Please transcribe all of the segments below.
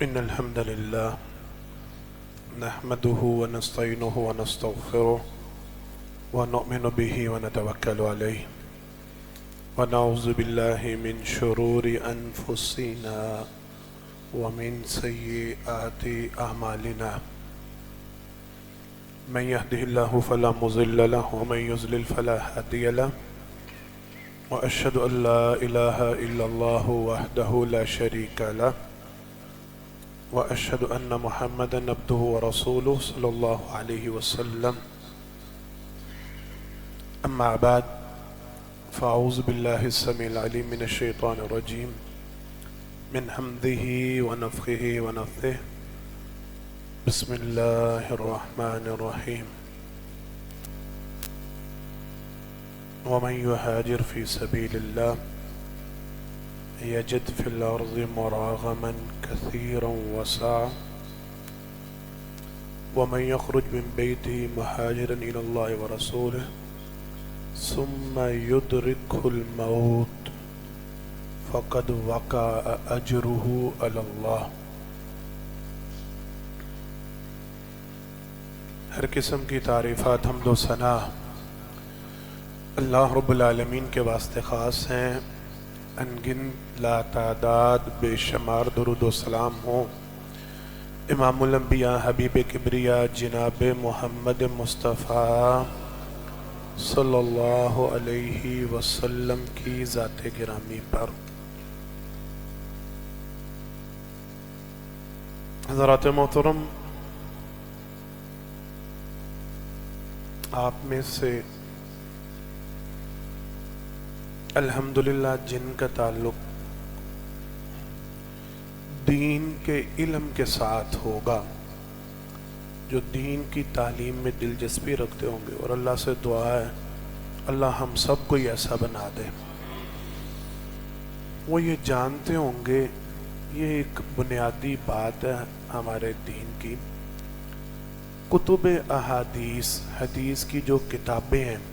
إن الحمد لله نحمده ونستعينه ونستغفره ونؤمن به ونتوكل عليه ونعوذ بالله من شرور أنفسنا ومن سيئات أعمالنا من يهده الله فلا مضل له ومن يضلل فلا هادي له وأشهد أن لا إله إلا الله وحده لا شريك له وأشهد أن محمدا عبده ورسوله صلى الله عليه وسلم أما بعد فأعوذ بالله السميع العليم من الشيطان الرجيم من حمده ونفخه ونفثه بسم الله الرحمن الرحيم ومن يهاجر في سبيل الله يجد في الأرض مراغما كثيرا وسعا ومن يخرج من بيته مهاجرا إلى الله ورسوله ثم يدركه الموت فقد وقع أجره على الله۔ ہر قسم کی تعریفات حمد و ثنا اللہ رب العالمین کے واسطے خاص ہیں۔ انگن لا تعداد بے شمار درود و سلام ہوں امام الانبیاء حبیب کبریا جناب محمد مصطفیٰ صلی اللہ علیہ وسلم کی ذات گرامی پر۔ حضرات محترم، آپ میں سے الحمدللہ جن کا تعلق دین کے علم کے ساتھ ہوگا، جو دین کی تعلیم میں دلچسپی رکھتے ہوں گے، اور اللہ سے دعا ہے اللہ ہم سب کو ایسا بنا دے، وہ یہ جانتے ہوں گے، یہ ایک بنیادی بات ہے ہمارے دین کی۔ کتب احادیث، حدیث کی جو کتابیں ہیں،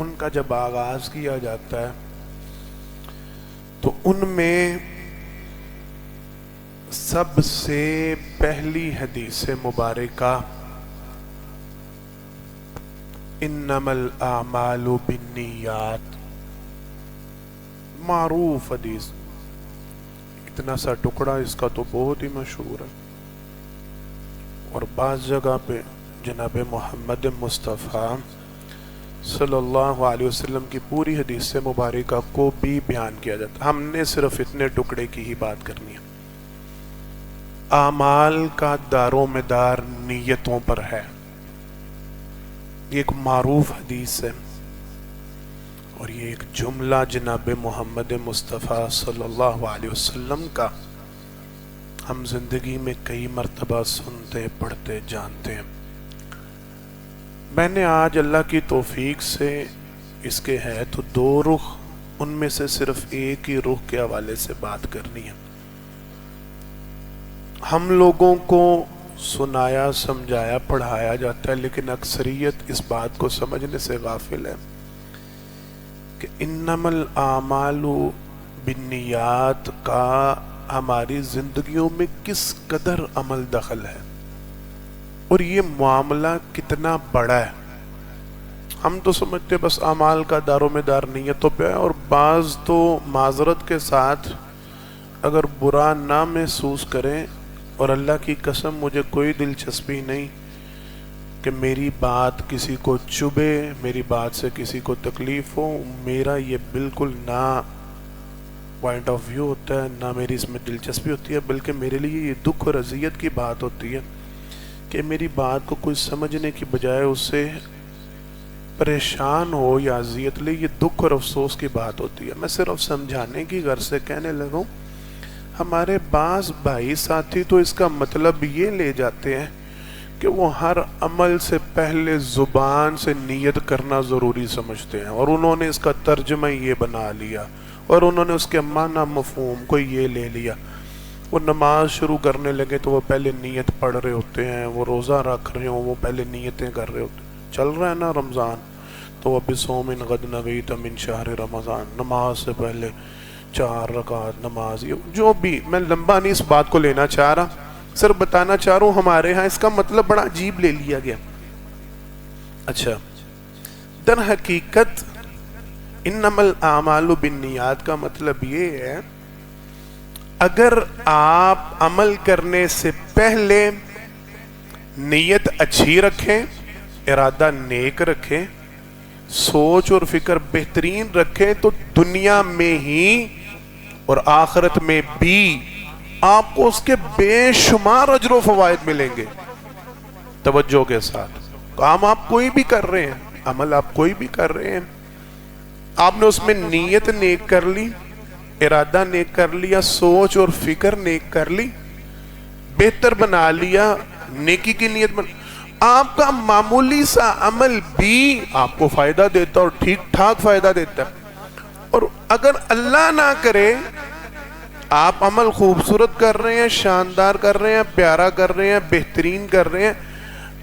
ان کا جب آغاز کیا جاتا ہے تو ان میں سب سے پہلی حدیث مبارکہ انما الاعمال بالنیات، معروف حدیث، اتنا سا ٹکڑا اس کا تو بہت ہی مشہور ہے، اور بعض جگہ پہ جناب محمد مصطفیٰ صلی اللہ علیہ وسلم کی پوری حدیث مبارکہ کو بھی بیان کیا جاتا ہے۔ ہم نے صرف اتنے ٹکڑے کی ہی بات کرنی ہے۔ اعمال کا دار و مدار نیتوں پر ہے، یہ ایک معروف حدیث ہے، اور یہ ایک جملہ جناب محمد مصطفیٰ صلی اللہ علیہ وسلم کا ہم زندگی میں کئی مرتبہ سنتے پڑھتے جانتے ہیں۔ میں نے آج اللہ کی توفیق سے اس کے ہے تو دو رخ، ان میں سے صرف ایک ہی رخ کے حوالے سے بات کرنی ہے۔ ہم لوگوں کو سنایا سمجھایا پڑھایا جاتا ہے، لیکن اکثریت اس بات کو سمجھنے سے غافل ہے کہ انما الاعمال بالنیات کا ہماری زندگیوں میں کس قدر عمل دخل ہے، اور یہ معاملہ کتنا بڑا ہے۔ ہم تو سمجھتے بس اعمال کا دار و مدار نیتوں پہ ہے، اور بعض تو معذرت کے ساتھ اگر برا نہ محسوس کریں، اور اللہ کی قسم مجھے کوئی دلچسپی نہیں کہ میری بات کسی کو چبھے، میری بات سے کسی کو تکلیف ہو، میرا یہ بالکل نہ پوائنٹ آف ویو ہوتا ہے، نہ میری اس میں دلچسپی ہوتی ہے، بلکہ میرے لیے یہ دکھ اور اذیت کی بات ہوتی ہے کہ میری بات کو کوئی سمجھنے کی بجائے اس سے پریشان ہو یا اذیت لے، یہ دکھ اور افسوس کی بات ہوتی ہے۔ میں صرف سمجھانے کی غرض سے کہنے لگا ہوں، ہمارے بعض بھائی ساتھی تو اس کا مطلب یہ لے جاتے ہیں کہ وہ ہر عمل سے پہلے زبان سے نیت کرنا ضروری سمجھتے ہیں، اور انہوں نے اس کا ترجمہ یہ بنا لیا، اور انہوں نے اس کے معنی مفہوم کو یہ لے لیا۔ وہ نماز شروع کرنے لگے تو وہ پہلے نیت پڑھ رہے ہوتے ہیں، وہ روزہ رکھ رہے ہوں وہ پہلے نیتیں کر رہے ہوتے ہیں۔ چل رہا ہے نا رمضان، تو وہ بصوم غد نویت من شہر رمضان، نماز سے پہلے 4 رکعت نماز، جو بھی، میں لمبا نہیں اس بات کو لینا چاہ رہا، صرف بتانا چاہ رہا ہوں ہمارے ہاں اس کا مطلب بڑا عجیب لے لیا گیا. اچھا، در حقیقت انما الاعمال بالنیات کا مطلب یہ ہے اگر آپ عمل کرنے سے پہلے نیت اچھی رکھیں، ارادہ نیک رکھیں، سوچ اور فکر بہترین رکھیں، تو دنیا میں ہی اور آخرت میں بھی آپ کو اس کے بے شمار اجر و فوائد ملیں گے. توجہ کے ساتھ، کام آپ کوئی بھی کر رہے ہیں، عمل آپ کوئی بھی کر رہے ہیں، آپ نے اس میں نیت نیک کر لی، ارادہ نیک کر لیا، سوچ اور فکر نیک کر لی، بہتر بنا لیا، نیکی کی نیت بنا، آپ کا معمولی سا عمل بھی آپ کو فائدہ دیتا اور ٹھیک ٹھاک فائدہ دیتا ہے. اور اگر اللہ نہ کرے آپ عمل خوبصورت کر رہے ہیں، شاندار کر رہے ہیں، پیارا کر رہے ہیں، بہترین کر رہے ہیں،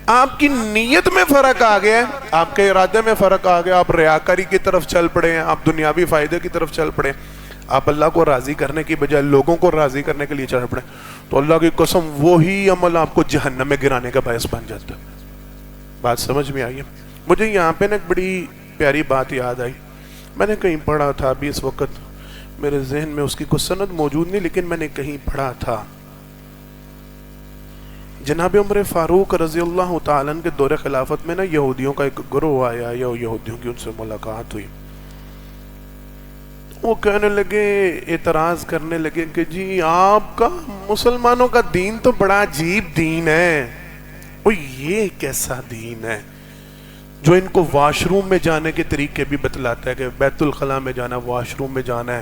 آپ کی نیت میں فرق آ گیا ہے، آپ کے ارادے میں فرق آ گیا، آپ ریاکاری کی طرف چل پڑے ہیں، آپ دنیاوی فائدے کی طرف چل پڑے ہیں، آپ اللہ کو راضی کرنے کی بجائے لوگوں کو راضی کرنے کے لیے چل پڑے، تو اللہ کی قسم وہی عمل آپ کو جہنم میں گرانے کا باعث بن جاتا ہے. بات سمجھ میں آئی ہے؟ مجھے یہاں پہ نا ایک بڑی پیاری بات یاد آئی، میں نے کہیں پڑھا تھا، ابھی اس وقت میرے ذہن میں اس کی کوئی سند موجود نہیں، لیکن میں نے کہیں پڑھا تھا. جناب عمر فاروق رضی اللہ تعالیٰ عنہ کے دور خلافت میں نا یہودیوں کا ایک گروہ آیا، یا یہودیوں کی ان سے ملاقات ہوئی. وہ کہنے لگے، اعتراض کرنے لگے کہ جی آپ کا مسلمانوں کا دین تو بڑا عجیب دین ہے. وہ یہ کیسا دین ہے جو ان کو واش روم میں جانے کے طریقے بھی بتلاتا ہے کہ بیت الخلاء میں جانا، واش روم میں جانا ہے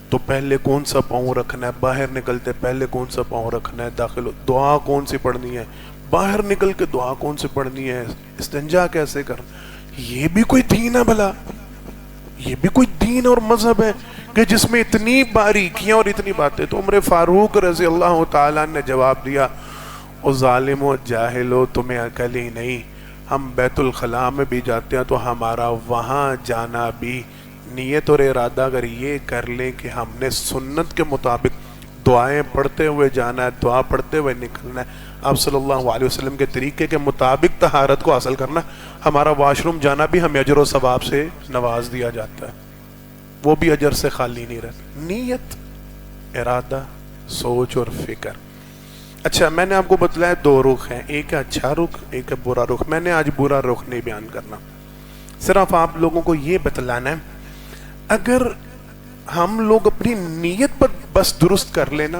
تو پہلے کون سا پاؤں رکھنا ہے، باہر نکلتے پہلے کون سا پاؤں رکھنا ہے، داخل دعا کون سی پڑھنی ہے، باہر نکل کے دعا کون سی پڑھنی ہے، استنجا کیسے کرنا. یہ بھی کوئی دین ہے بھلا؟ یہ بھی کوئی دین اور مذہب ہے کہ جس میں اتنی باریکیاں اور اتنی باتیں؟ تو عمر فاروق رضی اللہ تعالیٰ نے جواب دیا، او ظالمو جاہلو، تمہیں عقل ہی نہیں، ہم بیت الخلاء میں بھی جاتے ہیں تو ہمارا وہاں جانا بھی نیت اور ارادہ اگر یہ کر لیں کہ ہم نے سنت کے مطابق دعائیں پڑھتے ہوئے جانا ہے، دعا پڑھتے ہوئے نکلنا ہے، آپ صلی اللہ علیہ وسلم کے طریقے کے مطابق طہارت کو حاصل کرنا، ہمارا واش روم جانا بھی ہمیں اجر و ثواب سے نواز دیا جاتا ہے، وہ بھی اجر سے خالی نہیں رہتا. نیت، ارادہ، سوچ اور فکر. اچھا، میں نے آپ کو بتلایا 2 رخ ہیں، ایک ہے اچھا رخ، ایک ہے برا رخ. میں نے آج برا رخ نہیں بیان کرنا، صرف آپ لوگوں کو یہ بتلانا ہے اگر ہم لوگ اپنی نیت پر بس درست کر لیں نا،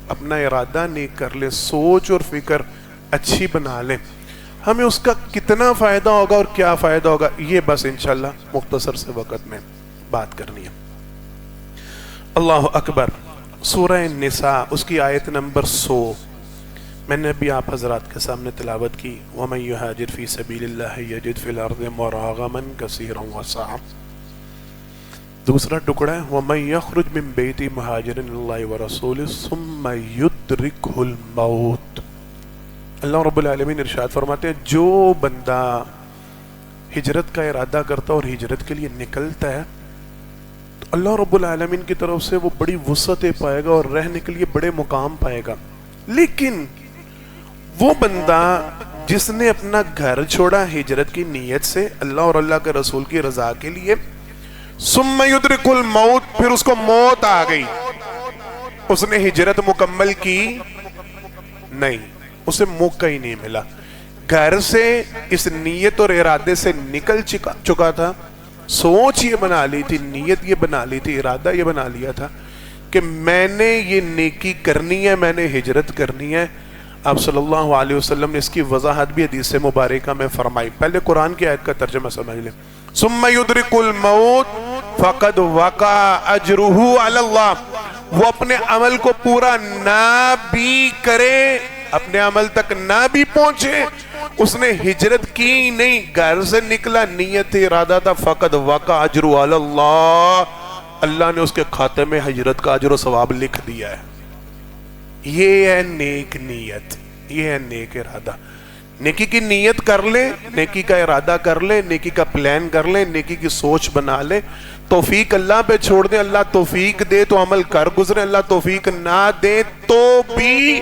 اپنا ارادہ نیک کر لیں، سوچ اور فکر اچھی بنا لیں، ہمیں اس کا کتنا فائدہ ہوگا اور کیا فائدہ ہوگا، یہ بس انشاءاللہ مختصر سے وقت میں بات کرنی ہے. اللہ اکبر. سورہ نساء اس کی آیت نمبر 100 میں نے ابھی آپ حضرات کے سامنے تلاوت کی. وَمَن يُهَاجِرْ فِي سَبِيلِ اللَّهِ يَجِدْ فِي الْأَرْضِ مُرَاغَمًا كَثِيرًا وَسَعًا. دوسرا ٹکڑا ہے وَمَن يَخْرُجْ مِن بَيْتِهِ مُهَاجِرًا إِلَى اللَّهِ وَرَسُولِهِ ثُمَّ يُدْرِكْهُ الْمَوْتُ. اللہ رب العالمین ارشاد فرماتے ہیں جو بندہ ہجرت کا ارادہ کرتا اور ہجرت کے لیے نکلتا ہے تو اللہ رب العالمین کی طرف سے وہ بڑی وسعتیں پائے گا اور رہنے کے لیے بڑے مقام پائے گا. لیکن وہ بندہ جس نے اپنا گھر چھوڑا ہجرت کی نیت سے اللہ اور اللہ کے رسول کی رضا کے لیے، ثم یدرک الموت، پھر اس کو موت آ گئی، اس نے ہجرت مکمل کی نہیں، اسے موقع ہی نہیں ملا، گھر سے اس نیت اور ارادے سے نکل چکا تھا، سوچ یہ بنا لی تھی، نیت یہ بنا لی تھی، ارادہ یہ بنا لیا تھا کہ میں نے یہ نیکی کرنی ہے، میں نے ہجرت کرنی ہے. آپ صلی اللہ علیہ وسلم نے اس کی وضاحت بھی حدیث مبارکہ میں فرمائی. پہلے قرآن کی آیت کا ترجمہ سمجھ لیں. ثم یدرک الموت فقد وقع اجرہ علی اللہ، وہ اپنے عمل کو پورا نہ بھی کرے، اپنے عمل تک نہ بھی پہنچے، اس نے ہجرت کی نہیں، گھر سے نکلا، نیت ارادہ تھا، فقد وقع اجرہ علی اللہ، اللہ نے اس کے کھاتے میں ہجرت کا اجر و ثواب لکھ دیا ہے. یہ ہے نیک نیت، یہ ہے نیک ارادہ. نیکی کی نیت کر لے، نیکی کا ارادہ کر لے، نیکی کا پلان کر لے، نیکی کی سوچ بنا لے، توفیق اللہ پہ چھوڑ دیں، اللہ توفیق دے تو عمل کر گزرے، اللہ توفیق نہ دے تو بھی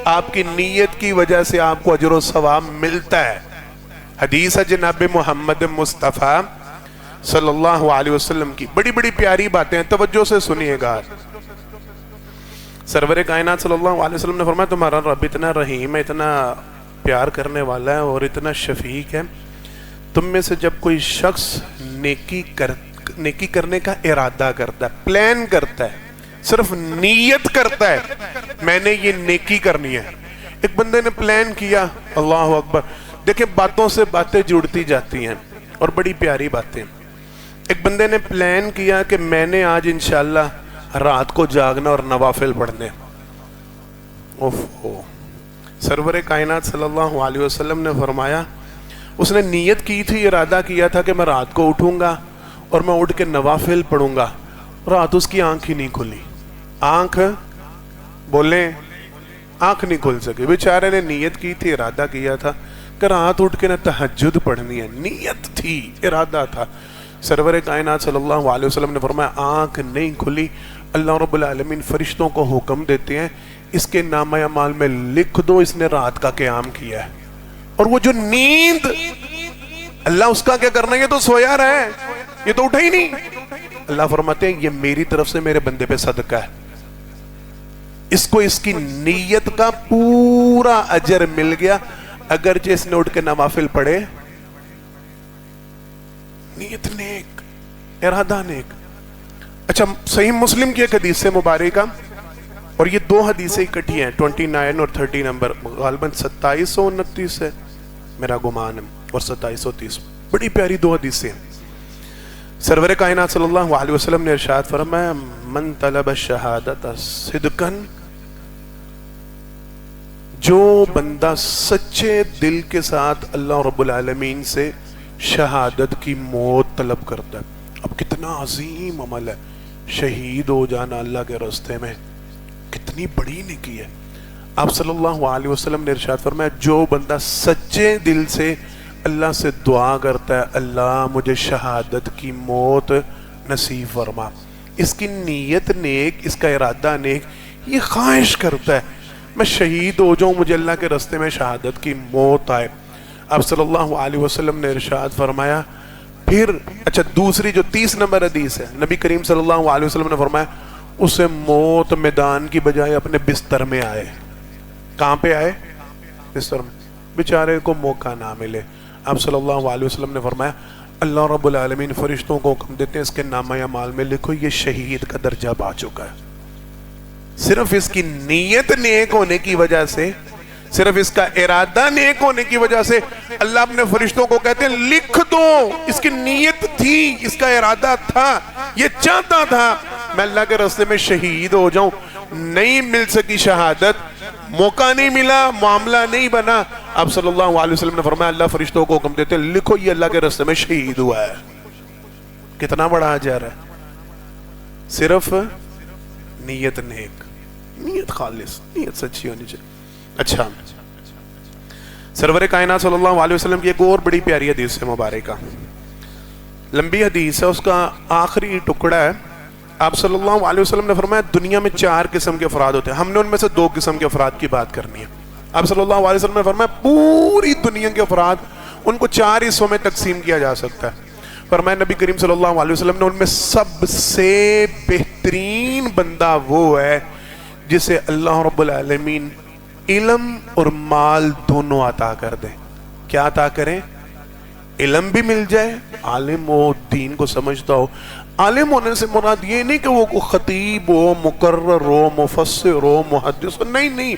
آپ کی نیت کی وجہ سے آپ کو اجر و ثواب ملتا ہے۔ حدیث ہے جناب محمد مصطفیٰ صلی اللہ علیہ وسلم کی، بڑی بڑی پیاری باتیں ہیں، توجہ سے سنیے گا۔ سرور کائنات صلی اللہ علیہ وسلم نے فرمایا تمہارا رب اتنا رحیم ہے، اتنا پیار کرنے والا ہے اور اتنا شفیق ہے، تم میں سے جب کوئی شخص نیکی کرنے کا ارادہ کرتا ہے، پلان کرتا ہے، صرف نیت کرتا ہے میں نے یہ نیکی کرنی ہے۔ ایک بندے نے پلان کیا، اللہ اکبر، دیکھیں باتوں سے باتیں جڑتی جاتی ہیں اور بڑی پیاری باتیں۔ ایک بندے نے پلان کیا کہ میں نے آج انشاءاللہ رات کو جاگنا اور نوافل پڑھنے۔ سرور کائنات صلی اللہ علیہ وسلم نے فرمایا اس نے نیت کی تھی، ارادہ کیا تھا کہ میں رات کو اٹھوں گا اور میں اٹھ کے نوافل پڑھوں گا، رات اس کی آنکھ ہی نہیں کھلی، آنکھ بولیں آنکھ نہیں کھل سکی، بیچارے نے نیت کی تھی، ارادہ کیا تھا کہ رات اٹھ کے نہ تہجد پڑھنی ہے، نیت تھی، ارادہ تھا۔ سرور کائنات صلی اللہ علیہ وسلم نے فرمایا آنکھ نہیں کھلی، اللہ رب العالمین فرشتوں کو حکم دیتے ہیں اس کے نامہ اعمال میں لکھ دو اس نے رات کا قیام کیا ہے۔ اور وہ جو نیند، اللہ اس کا کیا کرنا ہے، یہ تو سویا رہا ہے، یہ تو اٹھا ہی نہیں۔ اللہ فرماتے ہیں یہ میری طرف سے میرے بندے پہ صدقہ ہے، اس کو اس کی نیت کا پورا اجر مل گیا، اگرچہ اس نے اٹھ کے نوافل پڑھے۔ نیت نیک، ارادہ نیک۔ اچھا، صحیح مسلم کی ایک حدیث سے مبارکہ، اور یہ دو حدیثیں اکٹھی ہیں، 29 اور 30 نمبر، غالباً 2729 ہے میرا گمان ہے اور 2730، بڑی پیاری دو حدیثیں ہیں۔ سرور کائنات صلی اللہ علیہ وسلم نے ارشاد فرمایا من طلب الشہادت صدقاً، جو بندہ سچے دل کے ساتھ اللہ رب العالمین سے شہادت کی موت طلب کرتا ہے۔ اب کتنا عظیم عمل ہے، شہید ہو جانا اللہ کے راستے میں، کتنی بڑی نیکی ہے۔ آپ صلی اللہ علیہ وسلم نے ارشاد فرمایا جو بندہ سچے دل سے اللہ سے دعا کرتا ہے اللہ مجھے شہادت کی موت نصیب فرما، اس کی نیت نیک، اس کا ارادہ نیک، یہ خواہش کرتا ہے میں شہید ہو جاؤں، مجھے اللہ کے راستے میں شہادت کی موت آئے۔ آپ صلی اللہ علیہ وسلم نے ارشاد فرمایا پھر، اچھا دوسری جو 30 نمبر حدیث ہے، نبی کریم صلی اللہ علیہ وسلم نے فرمایا اسے موت میدان کی بجائے اپنے بستر میں آئے۔ کہاں پہ آئے؟ بستر میں، بیچارے کو موقع نہ ملے۔ آپ صلی اللہ علیہ وسلم نے فرمایا اللہ رب العالمین فرشتوں کو حکم دیتے ہیں اس کے نامہ اعمال میں لکھو یہ شہید کا درجہ پا چکا ہے۔ صرف اس کی نیت نیک ہونے کی وجہ سے، صرف اس کا ارادہ نیک ہونے کی وجہ سے اللہ اپنے فرشتوں کو کہتے ہیں لکھ دو، اس کی نیت تھی، اس کا ارادہ تھا، یہ چاہتا تھا میں اللہ کے راستے میں شہید ہو جاؤں، نہیں مل سکی شہادت، موقع نہیں ملا، معاملہ نہیں بنا۔ اب صلی اللہ علیہ وسلم نے فرمایا اللہ فرشتوں کو حکم دیتے ہیں لکھو یہ اللہ کے راستے میں شہید ہوا ہے۔ کتنا بڑا اجر ہے، صرف نیت نیک، نیت خالص، نیت سچی ہونی چاہیے۔ اچھا، سرور کائنات صلی اللہ علیہ وسلم کی ایک اور بڑی پیاری حدیث ہے مبارکہ، لمبی حدیث ہے، اس کا آخری ٹکڑا ہے۔ آپ صلی اللہ علیہ وسلم نے فرمایا دنیا میں 4 قسم کے افراد ہوتے ہیں، ہم نے ان میں سے 2 قسم کے افراد کی بات کرنی ہے۔ آپ صلی اللہ علیہ وسلم نے فرمایا پوری دنیا کے افراد ان کو 4 حصوں میں تقسیم کیا جا سکتا ہے۔ فرمایا نبی کریم صلی اللہ علیہ وسلم نے ان میں سب سے بہترین بندہ وہ ہے جسے اللہ رب العالمین علم اور مال دونوں عطا کر دیں۔ کیا عطا کریں؟ علم بھی مل جائے، عالم ہو، دین کو سمجھتا ہو۔ عالم ہونے سے مراد یہ نہیں کہ وہ خطیب ہو، مقرر ہو، مفسر ہو، محدث ہو، نہیں،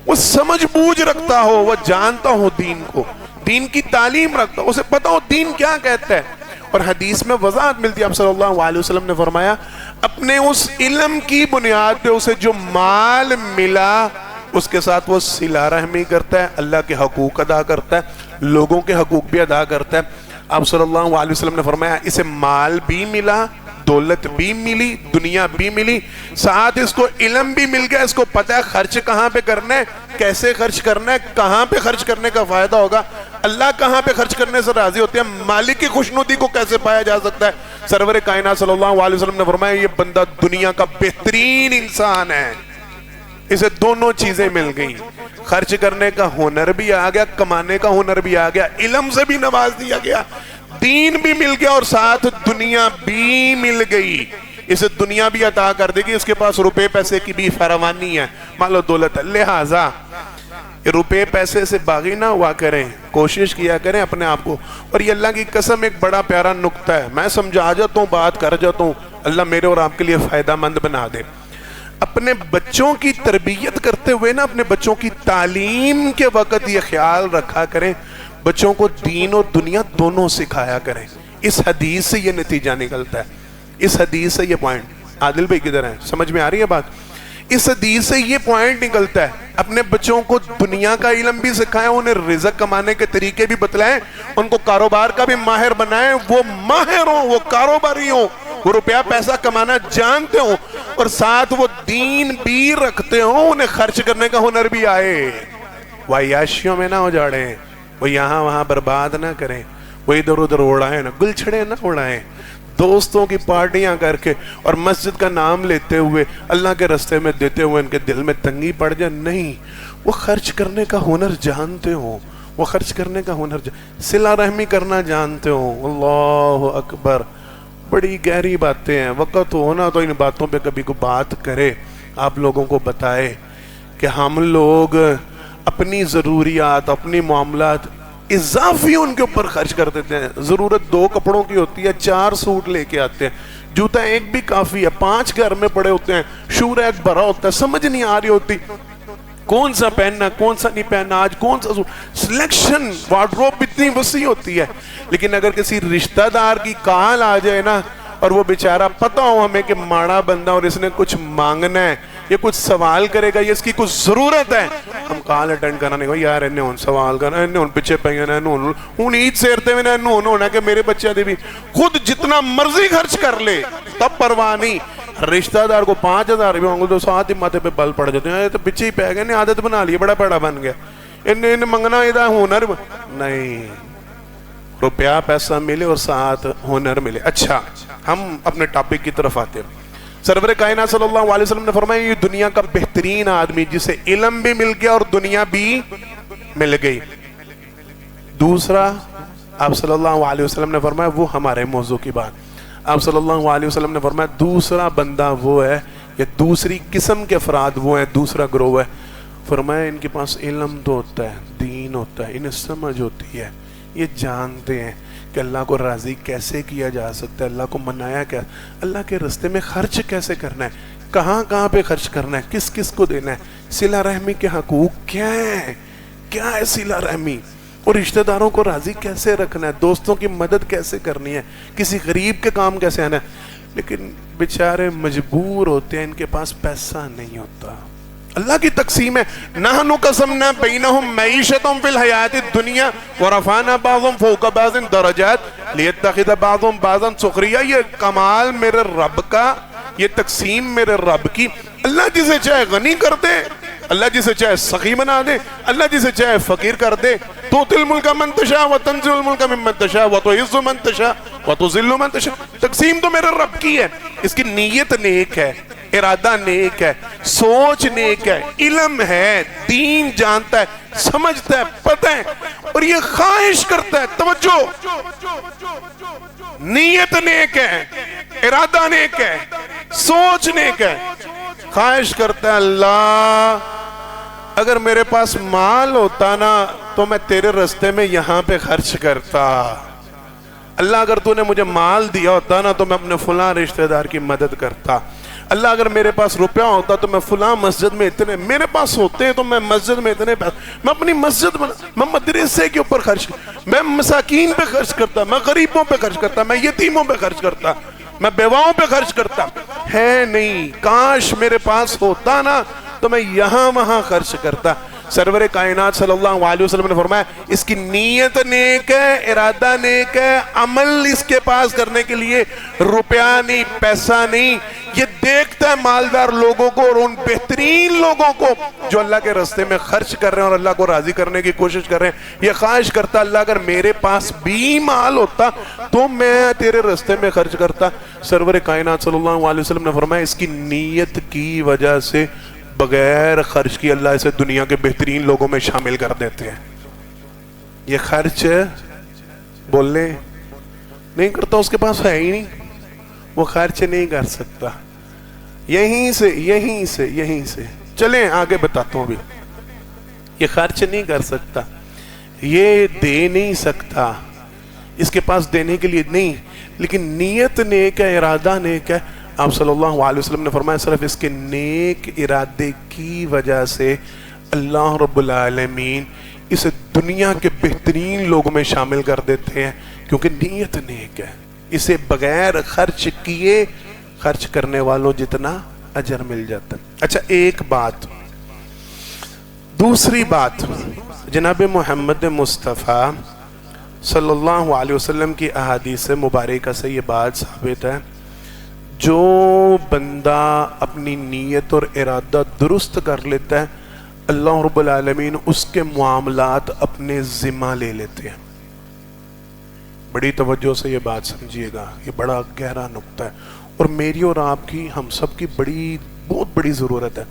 وہ سمجھ بوجھ رکھتا ہو، وہ جانتا ہو دین کو، دین کی تعلیم رکھتا ہو، اسے پتا ہو دین کیا کہتا ہے۔ اور حدیث میں وضاحت ملتی ہے، آپ صلی اللہ علیہ وسلم نے فرمایا اپنے اس علم کی بنیاد پہ اسے جو مال ملا اس کے ساتھ وہ صلہ رحمی کرتا ہے، اللہ کے حقوق ادا کرتا ہے، لوگوں کے حقوق بھی ادا کرتا ہے۔ آپ صلی اللہ علیہ وسلم نے فرمایا اسے مال بھی ملا، دولت بھی ملی، دنیا بھی ملی، ساتھ اس کو علم بھی مل گیا، اس کو پتہ ہے خرچ کہاں پہ کرنا ہے، کیسے خرچ کرنا ہے، کہاں پہ خرچ کرنے کا فائدہ ہوگا۔ اللہ کہاں پہ خرچ کرنے سے راضی ہوتے ہیں؟ مالک کی خوشنودی کو کیسے پایا جا سکتا ہے؟ سرور کائنات صلی اللہ علیہ وسلم نے فرمایا یہ بندہ دنیا کا بہترین انسان ہے، اسے دونوں چیزیں مل گئیں، خرچ کرنے کا ہنر بھی آ گیا، کمانے کا ہنر بھی آ گیا، علم سے بھی نواز دیا گیا، دین بھی مل گیا، اور ساتھ دنیا بھی مل گئی۔ اسے دنیا بھی عطا کر دے گی، اس کے پاس روپے پیسے کی بھی فراوانی ہے، مال و دولت ہے۔ لہٰذا روپے پیسے سے باغی نہ ہوا کریں، کوشش کیا کریں اپنے آپ کو۔ اور یہ اللہ کی قسم ایک بڑا پیارا نکتہ ہے، میں سمجھا جاتا ہوں، بات کر جاتا ہوں، اللہ میرے اور آپ کے لیے فائدہ مند بنا دے۔ اپنے بچوں کی تربیت کرتے ہوئے نا، اپنے بچوں کی تعلیم کے وقت یہ خیال رکھا کریں بچوں کو دین اور دنیا دونوں سکھایا کریں۔ اس حدیث سے یہ نتیجہ نکلتا ہے، اس حدیث سے یہ پوائنٹ، عادل بھائی کدھر ہیں، سمجھ میں آ رہی ہے بات؟ اس حدیث سے یہ پوائنٹ نکلتا ہے، اپنے بچوں کو دنیا کا علم بھی سکھائیں، انہیں رزق کمانے کے طریقے بھی بتلائیں، ان کو کاروبار کا بھی ماہر بنائیں، وہ ماہر ہوں، وہ کاروباری ہوں، وہ روپیہ پیسہ کمانا جانتے ہوں، اور ساتھ وہ دین بھی رکھتے ہوں، انہیں خرچ کرنے کا ہنر بھی آئے، وہ عیاشیوں میں نہ ہو جاڑیں، وہ یہاں وہاں برباد نہ کریں، وہ ادھر ادھر اڑائیں نہ، گلچھڑے نہ اڑائیں، دوستوں کی پارٹیاں کر کے اور مسجد کا نام لیتے ہوئے اللہ کے رستے میں دیتے ہوئے ان کے دل میں تنگی پڑ جائے، نہیں، وہ خرچ کرنے کا ہنر جانتے ہوں، وہ خرچ کرنے کا ہنر صلہ رحمی کرنا جانتے ہوں۔ اللہ اکبر، بڑی گہری باتیں ہیں، وقت ہونا تو ان باتوں پہ کبھی کو بات کرے، آپ لوگوں کو بتائے کہ ہم لوگ اپنی ضروریات، اپنی معاملات اضافی ان کے اوپر خرچ کر دیتے ہیں۔ ضرورت 2 کپڑوں کی ہوتی ہے، 4 سوٹ لے کے آتے ہیں، جوتا ایک بھی کافی ہے، 5 گھر میں پڑے ہوتے ہیں، شور ایک بھرا ہوتا ہے، سمجھ نہیں آ رہی ہوتی کون سا پہننا کون سا نہیں پہننا، آج کون سا سوٹ، سلیکشن وارڈروب اتنی وسیع ہوتی ہے۔ لیکن اگر کسی رشتہ دار کی کال آ جائے نا، اور وہ بیچارہ پتہ ہو ہمیں کہ ماڑا بندہ اور اس نے کچھ مانگنا ہے، یہ کچھ سوال کرے گا، یہ اس کی کچھ ضرورت ہے، ہم کال اٹینڈ کرنا نہیں گو یار انہیں ان سوال کرنا، انہیں ان پیچھے پہیاں انہوں عید سیرتے ہوئے انہوں ہونا کہ میرے بچہ دے بھی خود جتنا مرضی خرچ کر لے تب پرواہ نہیں۔ رشتہ دار کو 5000 روپے مانگو تو 7 ہی ماتھے پہ بل پڑ جاتے ہیں، تو پیچھے ہی پہ گئے، انہیں عادت بنا لی، بڑا پیڑا بن گیا، انہیں منگنا ادھا ہنر نہیں، روپیہ پیسہ ملے اور ساتھ ہنر ملے۔ اچھا، ہم اپنے ٹاپک کی طرف آتے ہیں۔ سرور کائنات صلی اللہ علیہ وسلم نے فرمایا یہ دنیا کا بہترین آدمی جسے علم بھی مل گیا اور دنیا بھی مل گئی۔ دوسرا، آپ صلی اللہ علیہ وسلم نے فرمایا وہ ہمارے موضوع کی بات، آپ صلی اللہ علیہ وسلم نے فرمایا دوسرا بندہ وہ ہے، یا دوسری قسم کے افراد وہ ہیں، دوسرا گروہ ہے، فرمایا ان کے پاس علم تو ہوتا ہے، دین ہوتا ہے، انہیں سمجھ ہوتی ہے، یہ جانتے ہیں کہ اللہ کو راضی کیسے کیا جا سکتا ہے، اللہ کو منایا کیا، اللہ کے رستے میں خرچ کیسے کرنا ہے، کہاں کہاں پہ خرچ کرنا ہے، کس کس کو دینا ہے، صلہ رحمی کے حقوق کیا ہیں، کیا ہے صلہ رحمی، اور رشتہ داروں کو راضی کیسے رکھنا ہے، دوستوں کی مدد کیسے کرنی ہے، کسی غریب کے کام کیسے آنا ہے۔ لیکن بیچارے مجبور ہوتے ہیں، ان کے پاس پیسہ نہیں ہوتا۔ اللہ کی تقسیم ہے، نحن قسمنا بینہم معیشتہم فی الحیات الدنیا ورفعنا بعضهم فوق بعض درجات لیتخذ بعضهم بعضا سخریا۔ یہ کمال میرے رب کا، یہ تقسیم میرے رب کی، اللہ جسے چاہے غنی کر دے، اللہ جسے چاہے سخی بنا دے، اللہ جسے چاہے فقیر کر دے، تؤتی الملک من تشاء وتنزع الملک ممن تشاء وتعز من تشاء وتذل من تشاء۔ تقسیم تو میرے رب کی ہے، اس کی نیت نیک ہے، ارادہ نیک ہے، سوچ نیک ہے، علم ہے، دین جانتا ہے، سمجھتا ہے، پتہ ہے، اور یہ خواہش کرتا ہے، توجہ، نیت نیک ہے، ارادہ نیک ہے، سوچ نیک ہے، خواہش کرتا ہے اللہ اگر میرے پاس مال ہوتا نا تو میں تیرے رستے میں یہاں پہ خرچ کرتا، اللہ اگر تو نے مجھے مال دیا ہوتا نا تو میں اپنے فلاں رشتہ دار کی مدد کرتا، اللہ اگر میرے پاس روپیہ ہوتا تو میں فلاں مسجد میں اتنے، میرے پاس ہوتے ہیں تو میں مسجد میں اتنے پیسے، میں اپنی مسجد میں مدرسے کے اوپر خرچ کرتا، میں مساکین پہ خرچ کرتا، میں غریبوں پہ خرچ کرتا، میں یتیموں پہ خرچ کرتا، میں بیواؤں پہ خرچ کرتا، ہے نہیں، کاش میرے پاس ہوتا نا تو میں یہاں وہاں خرچ کرتا۔ سرور کائنات صلی اللہ علیہ وسلم نے فرمایا اس کی نیت نیک ہے، ارادہ نیک ہے، عمل اس کے پاس کرنے کے لیے روپیہ نہیں، پیسہ نہیں، یہ دیکھتا ہے مالدار لوگوں کو اور ان بہترین لوگوں کو جو اللہ کے راستے میں خرچ کر رہے ہیں اور اللہ کو راضی کرنے کی کوشش کر رہے ہیں۔ یہ خواہش کرتا اللہ اگر میرے پاس بھی مال ہوتا تو میں تیرے راستے میں خرچ کرتا۔ سرور کائنات صلی اللہ علیہ وسلم نے فرمایا اس کی نیت کی وجہ سے بغیر خرچ کی اللہ اسے دنیا کے بہترین لوگوں میں شامل کر دیتے ہیں۔ یہ خرچ بولنے نہیں کرتا، اس کے پاس ہے ہی نہیں، وہ خرچ نہیں کر سکتا۔ یہیں سے چلیں آگے بتاتا ہوں بھی، یہ خرچ نہیں کر سکتا، یہ دے نہیں سکتا، اس کے پاس دینے کے لیے نہیں، لیکن نیت نیک ہے، ارادہ نیک ہے۔ آپ صلی اللہ علیہ وسلم نے فرمایا صرف اس کے نیک ارادے کی وجہ سے اللہ رب العالمین اسے دنیا کے بہترین لوگوں میں شامل کر دیتے ہیں، کیونکہ نیت نیک ہے۔ اسے بغیر خرچ کیے خرچ کرنے والوں جتنا اجر مل جاتا ہے۔ اچھا ایک بات، دوسری بات، جناب محمد مصطفیٰ صلی اللہ علیہ وسلم کی احادیث مبارکہ سے یہ بات ثابت ہے، جو بندہ اپنی نیت اور ارادہ درست کر لیتا ہے اللہ رب العالمین اس کے معاملات اپنے ذمہ لے لیتے ہیں۔ بڑی توجہ سے یہ بات سمجھیے گا، یہ بڑا گہرا نقطہ ہے اور میری اور آپ کی، ہم سب کی بہت بڑی ضرورت ہے۔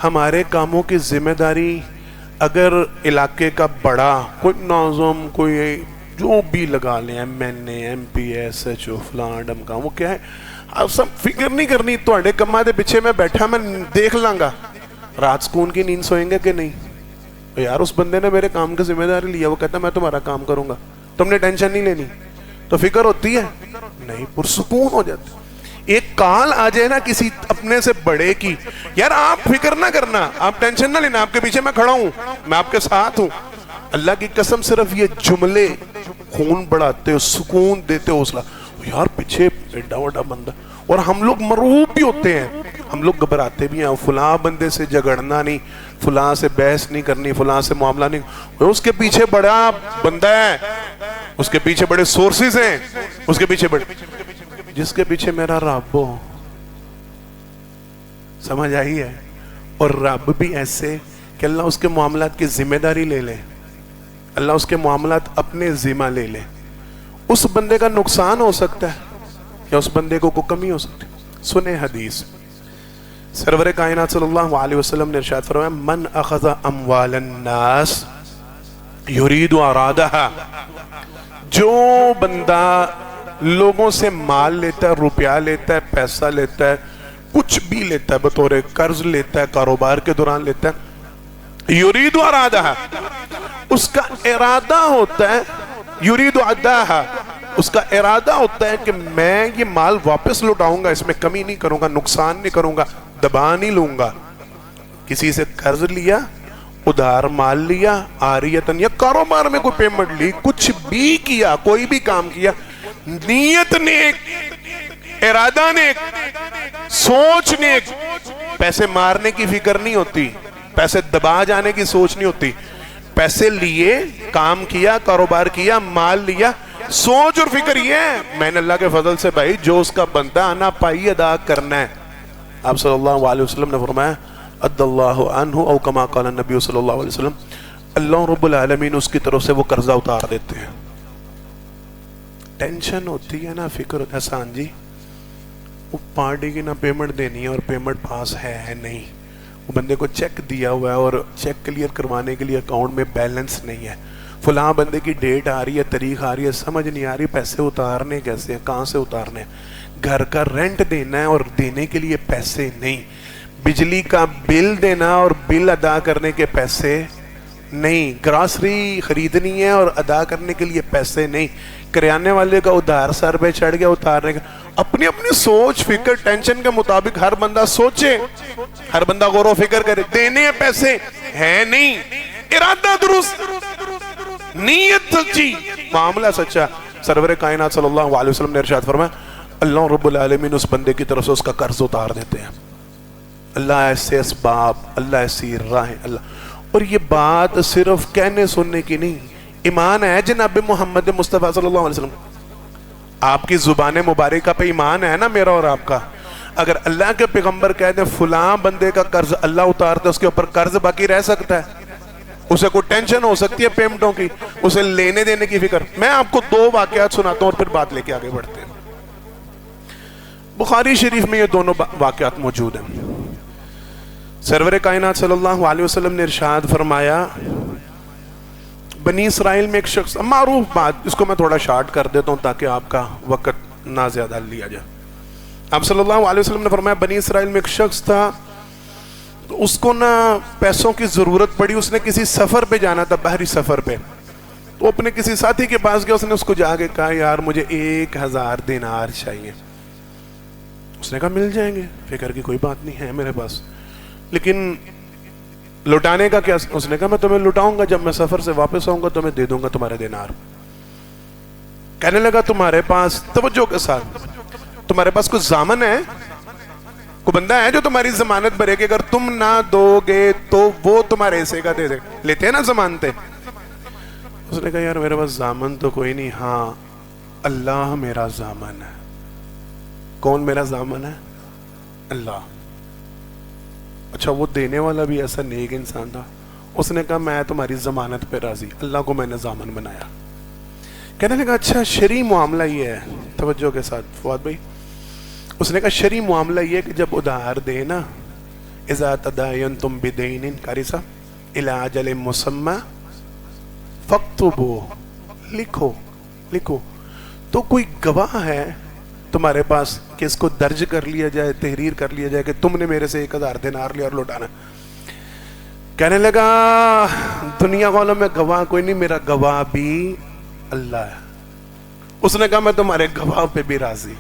ہمارے کاموں کی ذمہ داری اگر علاقے کا بڑا کوئی ناظم، کوئی جو بھی لگا لیں، M P S H O فلاں ڈمکا، وہ کیا ہے، آپ سب فکر نہیں کرنی، تھوڑے کما دے پیچھے میں بیٹھا میں دیکھ لوں گا، رات سکون کی نیند سوئیں گے کہ نہیں؟ یار اس بندے نے میرے کام کی ذمہ داری لیا، وہ کہتا ہے میں تمہارا کام کروں گا، تم نے ٹینشن نہیں لینی، تو فکر ہوتی ہے نہیں، پرسکون ہو جاتی۔ ایک کال آ جائے نا کسی اپنے سے بڑے کی، یار آپ فکر نہ کرنا، آپ ٹینشن نہ لینا، آپ کے پیچھے میں کھڑا ہوں، میں آپ کے ساتھ ہوں۔ اللہ کی قسم صرف یہ جملے خون بڑھاتے ہو، سکون دیتے ہو، حوصلہ، یار پیچھے ایڈا وڈا بندہ، اور ہم لوگ مرعوب بھی ہوتے ہیں، ہم لوگ گھبراتے بھی ہیں، فلاں بندے سے جھگڑنا نہیں، فلاں سے بحث نہیں کرنی، فلاں سے معاملہ نہیں، اس کے پیچھے بڑا بندہ ہے، اس کے پیچھے بڑے سورسز ہیں، اس کے پیچھے بڑے، جس کے پیچھے میرا رب ہو، سمجھ آئی ہے؟ اور رب بھی ایسے کہ اللہ اس کے معاملات کی ذمہ داری لے لے، اللہ اس کے معاملات اپنے ذمہ لے لے، اس بندے کا نقصان ہو سکتا ہے یا اس بندے کو کوئی کمی ہو سکتی ہے۔ سنیں حدیث، سرور کائنات صلی اللہ علیہ وسلم نے ارشاد فرمایا من اخذ اموال الناس یرید ارادہا، جو بندہ لوگوں سے مال لیتا ہے، روپیہ لیتا ہے، پیسہ لیتا ہے، کچھ بھی لیتا ہے، بطور قرض لیتا ہے، کاروبار کے دوران لیتا ہے، یرید ارادہا، اس کا ارادہ ہوتا ہے، یرید اداہا، اس کا ارادہ ہوتا ہے کہ میں یہ مال واپس لوٹاؤں گا، اس میں کمی نہیں کروں گا، نقصان نہیں کروں گا، دبا نہیں لوں گا۔ کسی سے قرض لیا، ادھار مال لیا، عاریتن یا کاروبار میں کوئی پیمنٹ لی، کچھ بھی کیا، کوئی بھی کام کیا، نیت نیک، ارادہ نیک، سوچ نیک، پیسے مارنے کی فکر نہیں ہوتی، پیسے دبا جانے کی سوچ نہیں ہوتی، پیسے لیے، کام کیا، کاروبار کیا، مال لیا، سوچ اور فکر یہ ہے میں نے اللہ کے فضل سے بھائی جو اس کا بندہ آنا پائی ادا کرنا ہے۔ آپ صلی اللہ علیہ وسلم نے فرمایا اد اللہ عنہ او کما قال النبی صلی اللہ علیہ وسلم، اللہ رب العالمین اس کی طرف سے وہ قرضہ اتار دیتے ہیں۔ ٹینشن ہوتی ہے نا، فکر ہوتا ہے، احسان جی وہ پارٹی کی نہ پیمنٹ دینی ہے اور پیمنٹ پاس ہے نہیں، وہ بندے کو چیک دیا ہوا ہے اور چیک کلیئر کروانے کے لیے اکاؤنٹ میں بیلنس نہیں ہے، فلاں بندے کی ڈیٹ آ رہی ہے، تاریخ آ رہی ہے، سمجھ نہیں آ رہی پیسے اتارنے کیسے ہیں، کہاں سے اتارنے ہیں، گھر کا رینٹ دینا ہے اور دینے کے لیے پیسے نہیں، بجلی کا بل دینا اور بل ادا کرنے کے پیسے نہیں، گراسری خریدنی ہے اور ادا کرنے کے لیے پیسے نہیں، کریانے والے کا ادھار سر پہ چڑھ گیا اتارنے کا، اپنی اپنی سوچ فکر ٹینشن کے مطابق ہر بندہ سوچے، ہر بندہ غور و فکر کرے، دینے ہیں پیسے ہے نہیں، ارادہ درست، نیت سچی، معاملہ سچا۔ سرور کائنات صلی اللہ علیہ وسلم نے ارشاد فرمایا اللہ رب العالمین اس بندے کی طرف سے اس کا قرض اتار دیتے ہیں۔ اللہ ایسے اسباب، اللہ ایسی راہیں، اللہ اور یہ بات صرف کہنے سننے کی نہیں، ایمان ہے جناب محمد مصطفیٰ صلی اللہ علیہ وسلم، آپ کی زبان مبارکہ پہ ایمان ہے نا میرا اور آپ کا. اگر اللہ کے پیغمبر کہہ دیں فلاں بندے کا قرض اللہ اتارتا ہے، اس کے اوپر قرض باقی رہ سکتا ہے؟ اسے کوئی ٹینشن ہو سکتی ہے پیمنٹوں کی؟ اسے لینے دینے کی فکر؟ میں آپ کو 2 واقعات سناتا ہوں اور پھر بات لے کے آگے بڑھتے ہیں. بخاری شریف میں یہ دونوں واقعات موجود ہیں. سرور کائنات صلی اللہ علیہ وسلم نے ارشاد فرمایا، بنی اسرائیل میں ایک شخص، معروف بات، اس کو میں تھوڑا شارٹ کر دیتا ہوں تاکہ آپ کا وقت نہ زیادہ لیا جائے. آپ صلی اللہ علیہ وسلم نے فرمایا بنی اسرائیل میں ایک شخص تھا، اس کو نہ پیسوں کی ضرورت پڑی، اس نے کسی سفر پہ جانا تھا، باہری سفر پہ. تو اپنے کسی ساتھی کے پاس گیا، اس نے اس کو جا کے کہا یار مجھے 1000 دینار چاہیے. اس نے کہا مل جائیں گے، فکر کی کوئی بات نہیں ہے میرے پاس، لیکن لٹانے کا کیا؟ اس نے کہا میں تمہیں لٹاؤں گا، جب میں سفر سے واپس آؤں گا تو میں دے دوں گا تمہارے دینار. کہنے لگا تمہارے پاس، توجہ کے ساتھ، تمہارے پاس کوئی ضامن ہے، کوئی بندہ ہے جو تمہاری ضمانت بھرے کہ اگر تم نہ دو گے تو وہ تمہارے حصے کا دے دے؟ لیتے ہیں نا ضمانتیں. اس نے کہا یار میرے پاس ضامن تو کوئی نہیں، ہاں اللہ میرا ضامن ہے. کون میرا ضامن ہے؟ اللہ. اچھا وہ دینے والا بھی ایسا نیک انسان تھا، اس نے کہا میں تمہاری ضمانت پہ راضی، اللہ کو میں نے ضامن بنایا. کہنے لگا اچھا شرعی معاملہ یہ ہے، توجہ کے ساتھ فواد بھائی، اس نے کہا شرعی معاملہ یہ کہ جب ادھار دے نا، اذا تداینتم بدین، قاری صاحب، الی اجل مسمی فاکتبوا، لکھو. تو کوئی گواہ ہے تمہارے پاس کہ اس کو درج کر لیا جائے، تحریر کر لیا جائے کہ تم نے میرے سے 1000 دینار لیا اور لوٹانا؟ کہنے لگا دنیا والوں میں گواہ کوئی نہیں، میرا گواہ بھی اللہ ہے. اس نے کہا میں تمہارے گواہ پہ بھی راضی،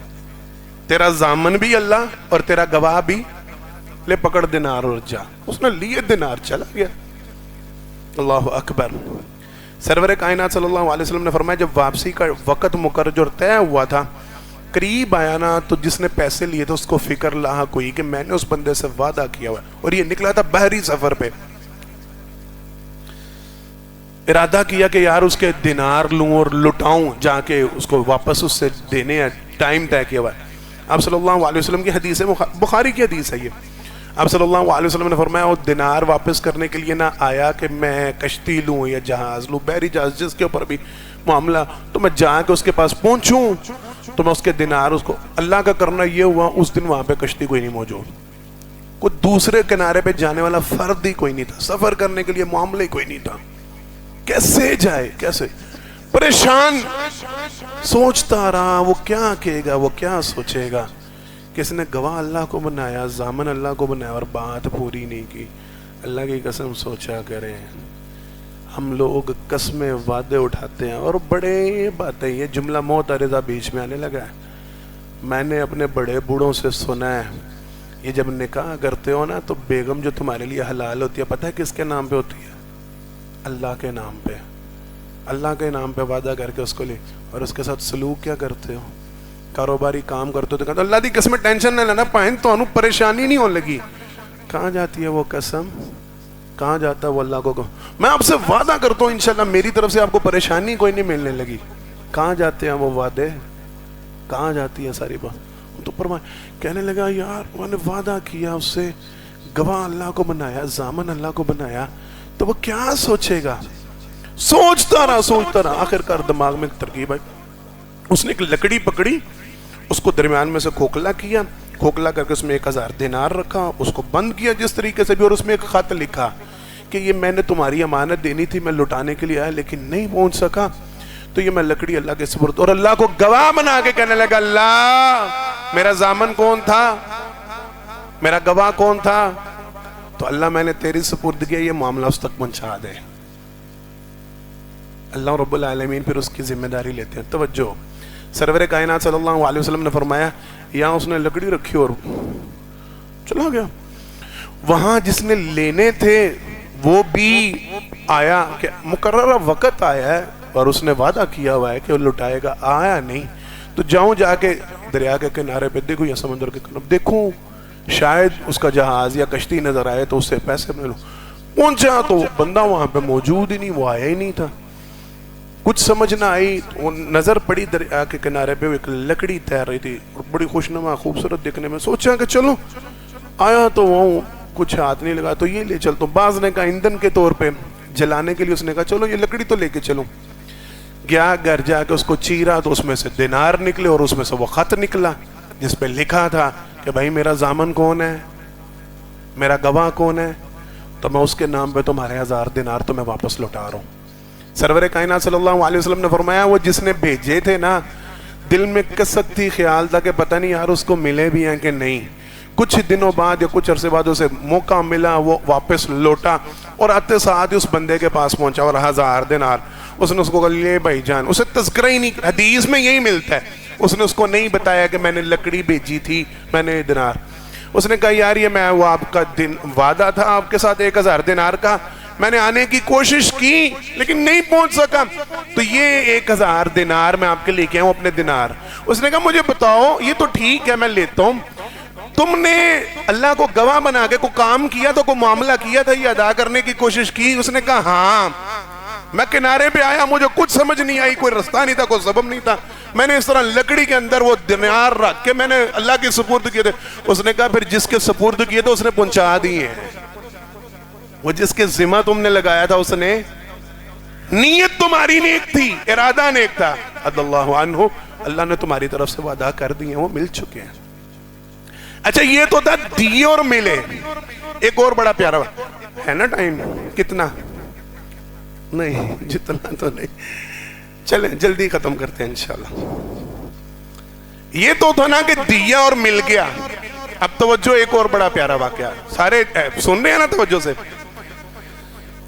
تیرا ضامن بھی اللہ اور تیرا گواہ بھی، لے پکڑ دینار اور جا. اس نے لیے دینار، چلا گیا. اللہ اکبر. سرور کائنات صلی اللہ علیہ وسلم نے فرمایا جب واپسی کا وقت مقرر اور طے ہوا تھا، قریب آیا نا، تو جس نے پیسے لیے تھے اس کو فکر لاحق ہوئی کہ میں نے اس بندے سے وعدہ کیا ہوا ہے، اور یہ نکلا تھا بحری سفر پہ. ارادہ کیا کہ یار اس کے دینار لوں اور لٹاؤں، جا کے اس کو واپس اس سے دینے ہیں، ٹائم طے کیا ہوا ہے. آپ صلی اللہ علیہ وسلم کی حدیث ہے، بخاری کی حدیث ہے یہ. آپ صلی اللہ علیہ وسلم نے فرمایا وہ دینار واپس کرنے کے لیے نہ آیا کہ میں کشتی لوں یا جہاز لوں، بحری جہاز جس کے اوپر بھی معاملہ، تو میں جا کے اس کے پاس پہنچوں تو میں اس کے دینار، اس کو اللہ کا کرنا یہ ہوا اس دن وہاں پہ کشتی کوئی نہیں موجود، کوئی دوسرے کنارے پہ جانے والا فرد ہی کوئی نہیں تھا، سفر کرنے کے لیے معاملہ ہی کوئی نہیں تھا. کیسے جائے، کیسے؟ پریشان سوچتا رہا وہ کیا کہے گا، وہ کیا سوچے گا. کس نے گواہ اللہ کو بنایا، ضامن اللہ کو بنایا اور بات پوری نہیں کی. اللہ کی قسم سوچا کریں، ہم لوگ قسمیں وعدے اٹھاتے ہیں اور بڑے باتیں. یہ جملہ معترضہ بیچ میں آنے لگا ہے، میں نے اپنے بڑے بوڑھوں سے سنا ہے یہ جب نکاح کرتے ہو نا تو بیگم جو تمہارے لیے حلال ہوتی ہے پتہ ہے کس کے نام پہ ہوتی ہے؟ اللہ کے نام پہ. اللہ کے نام پہ وعدہ کر کے اس کو لے، اور اس کے ساتھ سلوک کیا کرتے ہو؟ کاروباری کام کرتے ہو تو کہتے اللہ دی قسم ٹینشن نہ لینا پائن تو انہوں پریشانی نہیں ہونے لگی. کہاں جاتی ہے وہ قسم، کہاں جاتا ہے وہ اللہ کو؟ میں آپ سے وعدہ کرتا ہوں انشاءاللہ میری طرف سے آپ کو پریشانی کوئی نہیں ملنے لگی. کہاں جاتے ہیں وہ وعدے، کہاں جاتی ہے ساری بات؟ تو کہنے لگا یار میں نے وعدہ کیا اس سے، گواہ اللہ کو بنایا، ضامن اللہ کو بنایا، تو وہ کیا سوچے گا؟ سوچتا رہا آخر کار دماغ میں ترکیب آئی. اس نے ایک لکڑی پکڑی، اس کو درمیان میں سے کھوکھلا کیا، کھوکھلا کر کے اس میں 1000 دینار رکھا، اس کو بند کیا جس طریقے سے بھی، اور اس میں ایک خط لکھا کہ یہ میں نے تمہاری امانت دینی تھی، میں لٹانے کے لیے آیا لیکن نہیں پہنچ سکا، تو یہ میں لکڑی اللہ کے سپرد. اور اللہ کو گواہ بنا کے کہنے لگا اللہ میرا ضامن کون تھا، میرا گواہ کون تھا؟ تو اللہ میں نے تیری سپرد کیا، یہ معاملہ اس تک پہنچا دے. اللہ رب العالمین پھر اس کی ذمہ داری لیتے ہیں. توجہ، سرور کائنات صلی اللہ علیہ وسلم نے فرمایا یہاں اس نے لکڑی رکھی اور چلا گیا. وہاں جس نے لینے تھے وہ بھی آیا کہ مقررہ وقت آیا ہے اور اس نے وعدہ کیا ہوا ہے کہ وہ لٹائے گا، آیا نہیں. تو جاؤں جا کے دریا کے کنارے پہ دیکھوں یا سمندر کے کنارے دیکھوں، شاید اس کا جہاز یا کشتی نظر آئے تو اس سے پیسے میں لوں. پہنچا تو وہ بندہ وہاں پہ موجود ہی نہیں، وہ آیا ہی نہیں تھا. کچھ سمجھ نہ آئی، وہ نظر پڑی دریا کے کنارے پہ ایک لکڑی تیر رہی تھی اور بڑی خوشنما خوبصورت دیکھنے میں. سوچا کہ چلو، آیا تو وہ کچھ ہاتھ نہیں لگا تو یہ لے چلتا ہوں. بعض نے کہا ایندھن کے طور پہ جلانے کے لیے، اس نے کہا چلو یہ لکڑی تو لے کے چلوں. گیا، گھر جا کے اس کو چیرا تو اس میں سے دینار نکلے اور اس میں سے وہ خط نکلا جس پہ لکھا تھا کہ بھائی میرا ضامن کون ہے، میرا گواہ کون ہے، تو میں اس کے نام پہ تمہارے 1000 دینار تو میں واپس لوٹا رہا ہوں. سرور کائنات صلی اللہ علیہ وسلم نے فرمایا وہ جس نے بھیجے تھے نا، دل میں کسک تھی، خیال تھا کہ پتہ نہیں یار اس کو ملے بھی ہیں کہ نہیں. کچھ دنوں بعد یا کچھ عرصے بعد اسے موقع ملا، وہ واپس لوٹا اور آتے ساتھ اس بندے کے پاس پہنچا اور 1000 دینار. اس نے اس کو کہا لے بھائی جان، اسے تذکرہ ہی نہیں، حدیث میں یہی ملتا ہے. اس نے اس کو نہیں بتایا کہ میں نے لکڑی بھیجی تھی، میں نے دینار. اس نے کہا یار یہ میں وہ آپ کا وعدہ تھا آپ کے ساتھ 1000 دینار کا، میں نے آنے کی کوشش کی لیکن نہیں پہنچ سکا، تو یہ 1000 دینار میں آپ کے لے کے آؤں اپنے دینار. اس نے کہا مجھے بتاؤ، یہ تو ٹھیک ہے میں لیتا ہوں، تم نے اللہ کو گواہ بنا کے کوئی کام کیا تو کوئی معاملہ کیا تھا، یہ ادا کرنے کی کوشش کی؟ اس نے کہا ہاں، میں کنارے پہ آیا، مجھے کچھ سمجھ نہیں آئی، کوئی رستہ نہیں تھا، کوئی سبب نہیں تھا، میں نے اس طرح لکڑی کے اندر وہ دینار رکھ کے میں نے اللہ کے سپرد کیے تھے. اس نے کہا پھر جس کے سپرد کیے تھے اس نے پہنچا دیے ہیں. وہ جس کے ذمہ تم نے لگایا تھا اس نے، نیت تمہاری نیک تھی، ارادہ نیک تھا، عد اللہ عنہ، اللہ نے تمہاری طرف سے وعدہ کر دیے، وہ مل چکے ہیں. اچھا یہ تو تھا دیے اور ملے. ایک اور بڑا پیارا ہے نا، ٹائم کتنا نہیں، جتنا تو نہیں، چلیں جلدی ختم کرتے ہیں انشاءاللہ. یہ تو تھا نا کہ دیا اور مل گیا. اب توجہ، ایک اور بڑا پیارا واقعہ، سارے سن رہے ہیں نا توجہ سے؟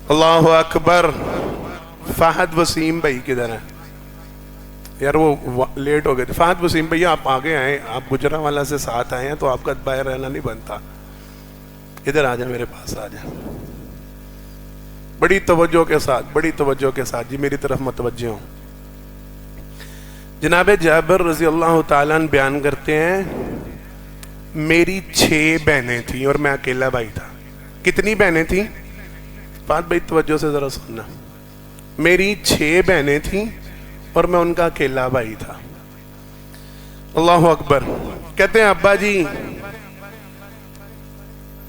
اللہ اکبر. فہد وسیم بھائی کدھر ہیں یار؟ وہ لیٹ ہو گئے تھے. فہد وسیم بھائی آپ آگے آئیں، آپ گجرانوالہ سے ساتھ آئے ہیں تو آپ کا باہر رہنا نہیں بنتا. ادھر آ جائیں، میرے پاس آ جائیں، بڑی توجہ کے ساتھ، بڑی توجہ کے ساتھ جی میری طرف متوجہ ہوں. جناب جابر رضی اللہ تعالیٰ عنہ بیان کرتے ہیں میری 6 بہنیں تھیں اور میں اکیلا بھائی تھا. کتنی بہنیں تھیں؟ بات بھائی توجہ سے ذرا سننا. میری 6 بہنیں تھیں اور میں ان کا اکیلا بھائی تھا. اللہ اکبر. کہتے ہیں ابا جی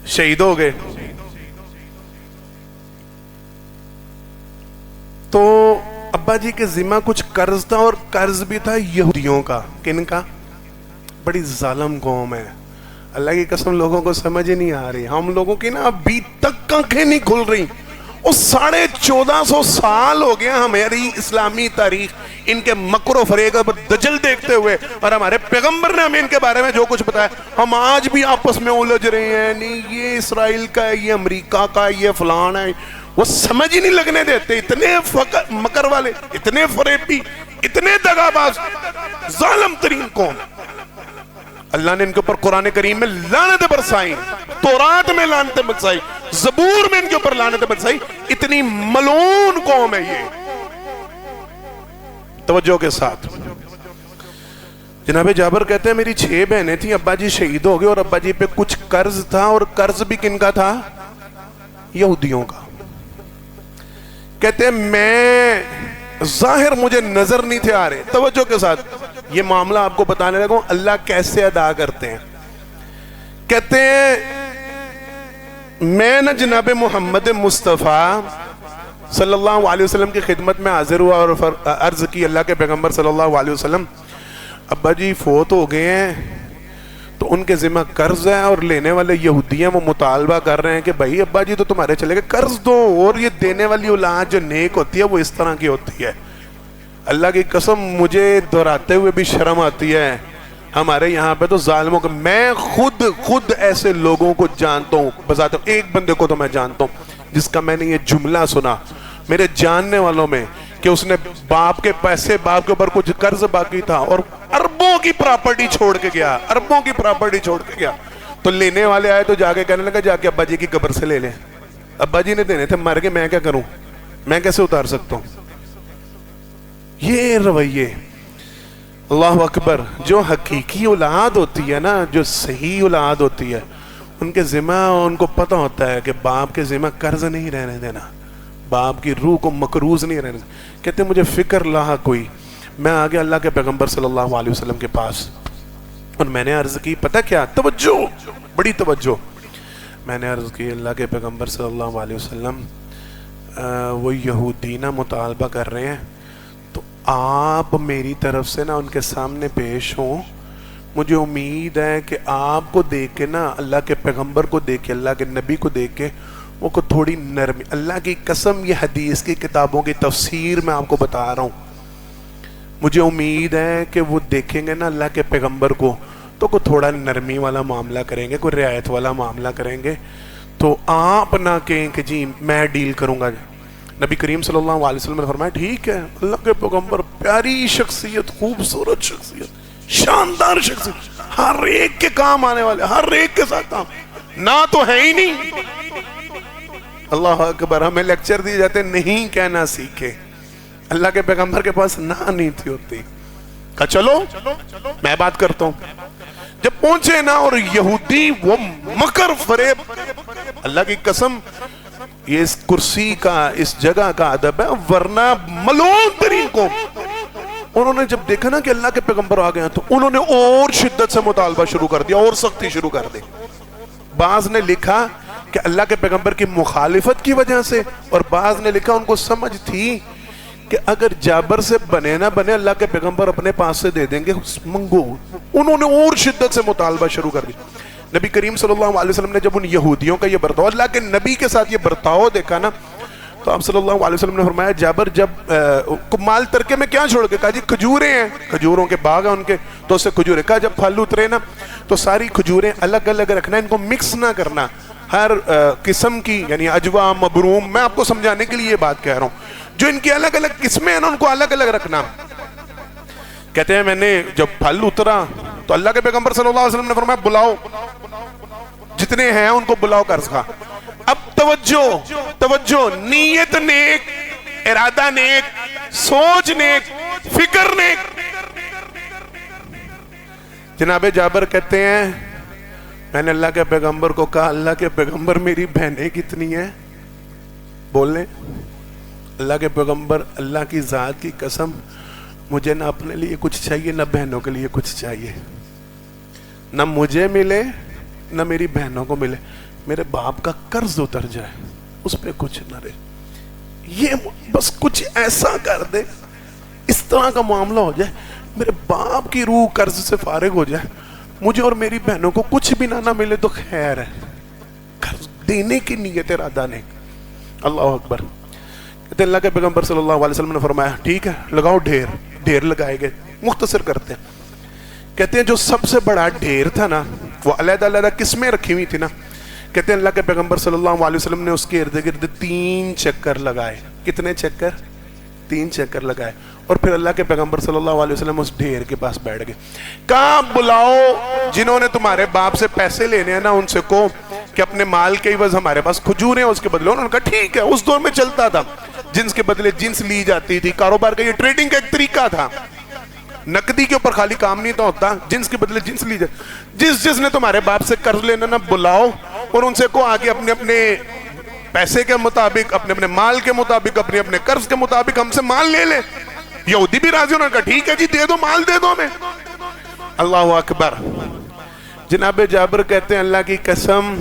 شہید ہو گئے تو ابا جی کے ذمہ کچھ قرض تھا اور قرض بھی تھا یہودیوں کا. کن کا؟ بڑی ظالم قوم ہے، اللہ کی قسم لوگوں کو سمجھ نہیں آ رہی. ہم لوگوں کی نا ابھی تک آنکھیں نہیں کھل رہی. وہ 1450 سال ہو گیا ہماری اسلامی تاریخ ان کے مکر و فریب پر دجل دیکھتے ہوئے، اور ہمارے پیغمبر نے ہمیں ان کے بارے میں جو کچھ بتایا، ہم آج بھی آپس میں الجھ رہے ہیں. نہیں یہ اسرائیل کا ہے، یہ امریکہ کا ہے، یہ فلان ہے. وہ سمجھ ہی نہیں لگنے دیتے. اتنے مکر والے، اتنے فریبی، اتنے دغاباز، ظالم ترین قوم. اللہ نے ان کے اوپر قرآن کریم میں لعنتیں برسائی، تورات میں لعنتیں برسائی، زبور میں ان کے اوپر لعنتیں برسائی. اتنی ملعون قوم ہے یہ. توجہ کے ساتھ جناب جابر کہتے ہیں میری 6 بہنیں تھیں، ابا جی شہید ہو گئے اور ابا جی پہ کچھ قرض تھا، اور قرض بھی کن کا تھا؟ یہودیوں کا. کہتے ہیں میں ظاہر مجھے نظر نہیں تھے آ رہے. توجہ کے ساتھ یہ معاملہ آپ کو بتانے لگا ہوں اللہ کیسے ادا کرتے ہیں. کہتے ہیں میں نہ جناب محمد مصطفیٰ صلی اللہ علیہ وسلم کی خدمت میں حاضر ہوا اور عرض کی اللہ کے پیغمبر صلی اللہ علیہ وسلم ابا جی فوت ہو گئے ہیں تو ان کے ذمہ قرض ہے، اور لینے والے یہودی ہیں وہ مطالبہ کر رہے ہیں کہ بھائی ابا جی تو تمہارے چلے گئے، قرض دو. اور یہ دینے والی اولاد جو نیک ہوتی ہے وہ اس طرح کی ہوتی ہے. اللہ کی قسم مجھے دہراتے ہوئے بھی شرم آتی ہے. ہمارے یہاں پہ تو ظالموں کو، میں خود ایسے لوگوں کو جانتا ہوں، بذات ایک بندے کو تو میں جانتا ہوں جس کا میں نے یہ جملہ سنا میرے جاننے والوں میں کہ اس نے باپ کے پیسے، باپ کے اوپر کچھ قرض باقی تھا اور اربوں کی پراپرٹی چھوڑ کے گیا، اربوں کی پراپرٹی چھوڑ کے گیا. تو لینے والے آئے تو جا کے کہنے لگا جا کے ابا جی کی قبر سے لے لیں. ابا جی نے دینے تھے، مر کے میں کیا کروں، میں کیسے اتار سکتا ہوں؟ یہ رویے. اللہ اکبر. جو حقیقی اولاد ہوتی ہے نا، جو صحیح اولاد ہوتی ہے، ان کے ذمہ ان کو پتہ ہوتا ہے کہ باپ کے ذمہ قرض نہیں رہنے دینا، باپ کی روح کو مقروض نہیں رہنے دینا۔ کہتے ہیں مجھے فکر لاحق کوئی، میں آگے اللہ کے پیغمبر صلی اللہ علیہ وسلم کے پاس، اور میں نے عرض کی، پتہ کیا، توجہ، بڑی توجہ، میں نے عرض کی اللہ کے پیغمبر صلی اللہ علیہ وسلم وہ یہودی نا مطالبہ کر رہے ہیں، تو آپ میری طرف سے نا ان کے سامنے پیش ہوں، مجھے امید ہے کہ آپ کو دیکھ کے نا، اللہ کے پیغمبر کو دیکھ کے، اللہ کے نبی کو دیکھ کے وہ کو تھوڑی نرمی، اللہ کی قسم یہ حدیث کی کتابوں کی تفسیر میں آپ کو بتا رہا ہوں، مجھے امید ہے کہ وہ دیکھیں گے نا اللہ کے پیغمبر کو تو کوئی تھوڑا نرمی والا معاملہ کریں گے، کوئی رعایت والا معاملہ کریں گے، تو آپ نہ کہیں کہ جی میں ڈیل کروں گا۔ نبی کریم صلی اللہ علیہ وسلم نے فرمایا ٹھیک ہے، اللہ کے پیغمبر پیاری شخصیت، خوبصورت شخصیت، شاندار شخصیت، ہر ایک کے کام آنے والے، ہر ایک کے ساتھ کام، نہ تو ہے ہی نہیں۔ اللہ اکبر، ہمیں لیکچر دیے جاتے نہیں کہنا سیکھے، اللہ کے پیغمبر کے پاس نہ نہیں تھی ہوتی، کہا چلو میں بات کرتا ہوں۔ جب پہنچے نا، اور یہودی وہ مکر فریب، اللہ کی قسم یہ اس کرسی کا، اس جگہ کا ادب ہے، ورنہ ملعون ترین کو، انہوں نے جب دیکھا نا کہ اللہ کے پیغمبر آ گئے ہیں تو انہوں نے اور شدت سے مطالبہ شروع کر دیا، اور سختی شروع کر دی۔ بعض نے لکھا کہ اللہ کے پیغمبر کی مخالفت کی وجہ سے، اور بعض نے لکھا ان کو سمجھ تھی کہ اگر جابر سے بنے نہ بنے اللہ کے پیغمبر اپنے پاس سے دے دیں گے، منگو۔ انہوں نے اور شدت سے مطالبہ شروع کر دی۔ نبی کریم صلی اللہ علیہ وسلم نے جب ان یہودیوں کا یہ برتاؤ، اللہ کے نبی کے ساتھ یہ برتاؤ دیکھا نا، تو آپ صلی اللہ علیہ وسلم نے فرمایا جابر جب مال ترکے میں کیا چھوڑ کے، کہا جی کھجوریں ہیں، کھجوروں کے باغ ہیں ان کے، تو اس سے کھجوریں، کہا جب پھل اترے نا تو ساری کھجوریں الگ الگ رکھنا، ان کو مکس نہ کرنا، ہر قسم کی، یعنی اجوا، مبروم، میں آپ کو سمجھانے کے لیے یہ بات کہہ رہا ہوں، جو ان کی الگ الگ قسمیں ہیں نا ان کو الگ الگ رکھنا۔ کہتے ہیں میں نے جب پھل اترا تو اللہ کے پیغمبر صلی اللہ علیہ وسلم نے فرمایا بلاؤ، جتنے ہیں ان کو بلاؤ کر سکا۔ اب توجہ، نیت نیک، ارادہ نیک، سوچ نیک، فکر نیک۔ جناب جابر کہتے ہیں میں نے اللہ کے پیغمبر کو کہا، اللہ کے پیغمبر میری بہنیں کتنی ہیں؟ بولیں۔ اللہ کے پیغمبر، اللہ کی ذات کی قسم، مجھے نہ اپنے لیے کچھ چاہیے نہ بہنوں کے لیے کچھ چاہیے، نہ مجھے ملے نہ میری بہنوں کو ملے، میرے باپ کا قرض اتر جائے، اس پہ کچھ نہ رہے، یہ بس کچھ ایسا کر دے، اس طرح کا معاملہ ہو جائے، میرے باپ کی روح قرض سے فارغ ہو جائے، مجھے اور میری بہنوں کو کچھ بھی نہ ملے تو خیر ہے۔ قرض دینے کی نیت ارادہ نے، اللہ اکبر۔ کہتے ہیں اللہ کے پیغمبر صلی اللہ علیہ وسلم نے فرمایا ٹھیک ہے لگاؤ ڈھیر لگائے گئے۔ مختصر کرتے ہیں، کہتے ہیں جو سب سے بڑا ڈھیر تھا نا، وہ علیحدہ علیحدہ قسمیں رکھی ہوئی تھی نا، کہتے ہیں اللہ کے پیغمبر صلی اللہ علیہ وسلم نے اس کے ارد گرد 3 چکر لگائے۔ کتنے چکر؟ 3 چکر لگائے، اور پھر اللہ کے پیغمبر صلی اللہ علیہ وسلم اس ڈھیر کے پاس بیٹھ گئے۔ کہاں بلاؤ جنہوں نے تمہارے باپ سے پیسے لینے ہیں نا، ان سے کہو کہ اپنے مال کے عوض ہمارے پاس کھجوریں ہیں، اس کے بدلے۔ انہوں نے کہا ٹھیک ہے، اس دور میں چلتا تھا، جنس کے بدلے جنس لی جاتی تھی، کاروبار کا یہ ٹریڈنگ کا ایک طریقہ تھا، نقدی کے اوپر خالی کام نہیں ہوتا، جنس کے بدلے جنس لی جاتی۔ جس نے تمہارے باپ سے قرض لینا نا، بلاؤ اور ان سے کہو آگے اپنے اپنے پیسے کے مطابق، اپنے اپنے مال کے مطابق، اپنے اپنے قرض کے مطابق ہم سے مال لے لے۔ یہودی بھی راضی، انہوں نے کہا ٹھیک ہے جی، دے دو، مال دے دو ہمیں۔ اللہ اکبر۔ جناب جابر کہتے ہیں اللہ کی قسم،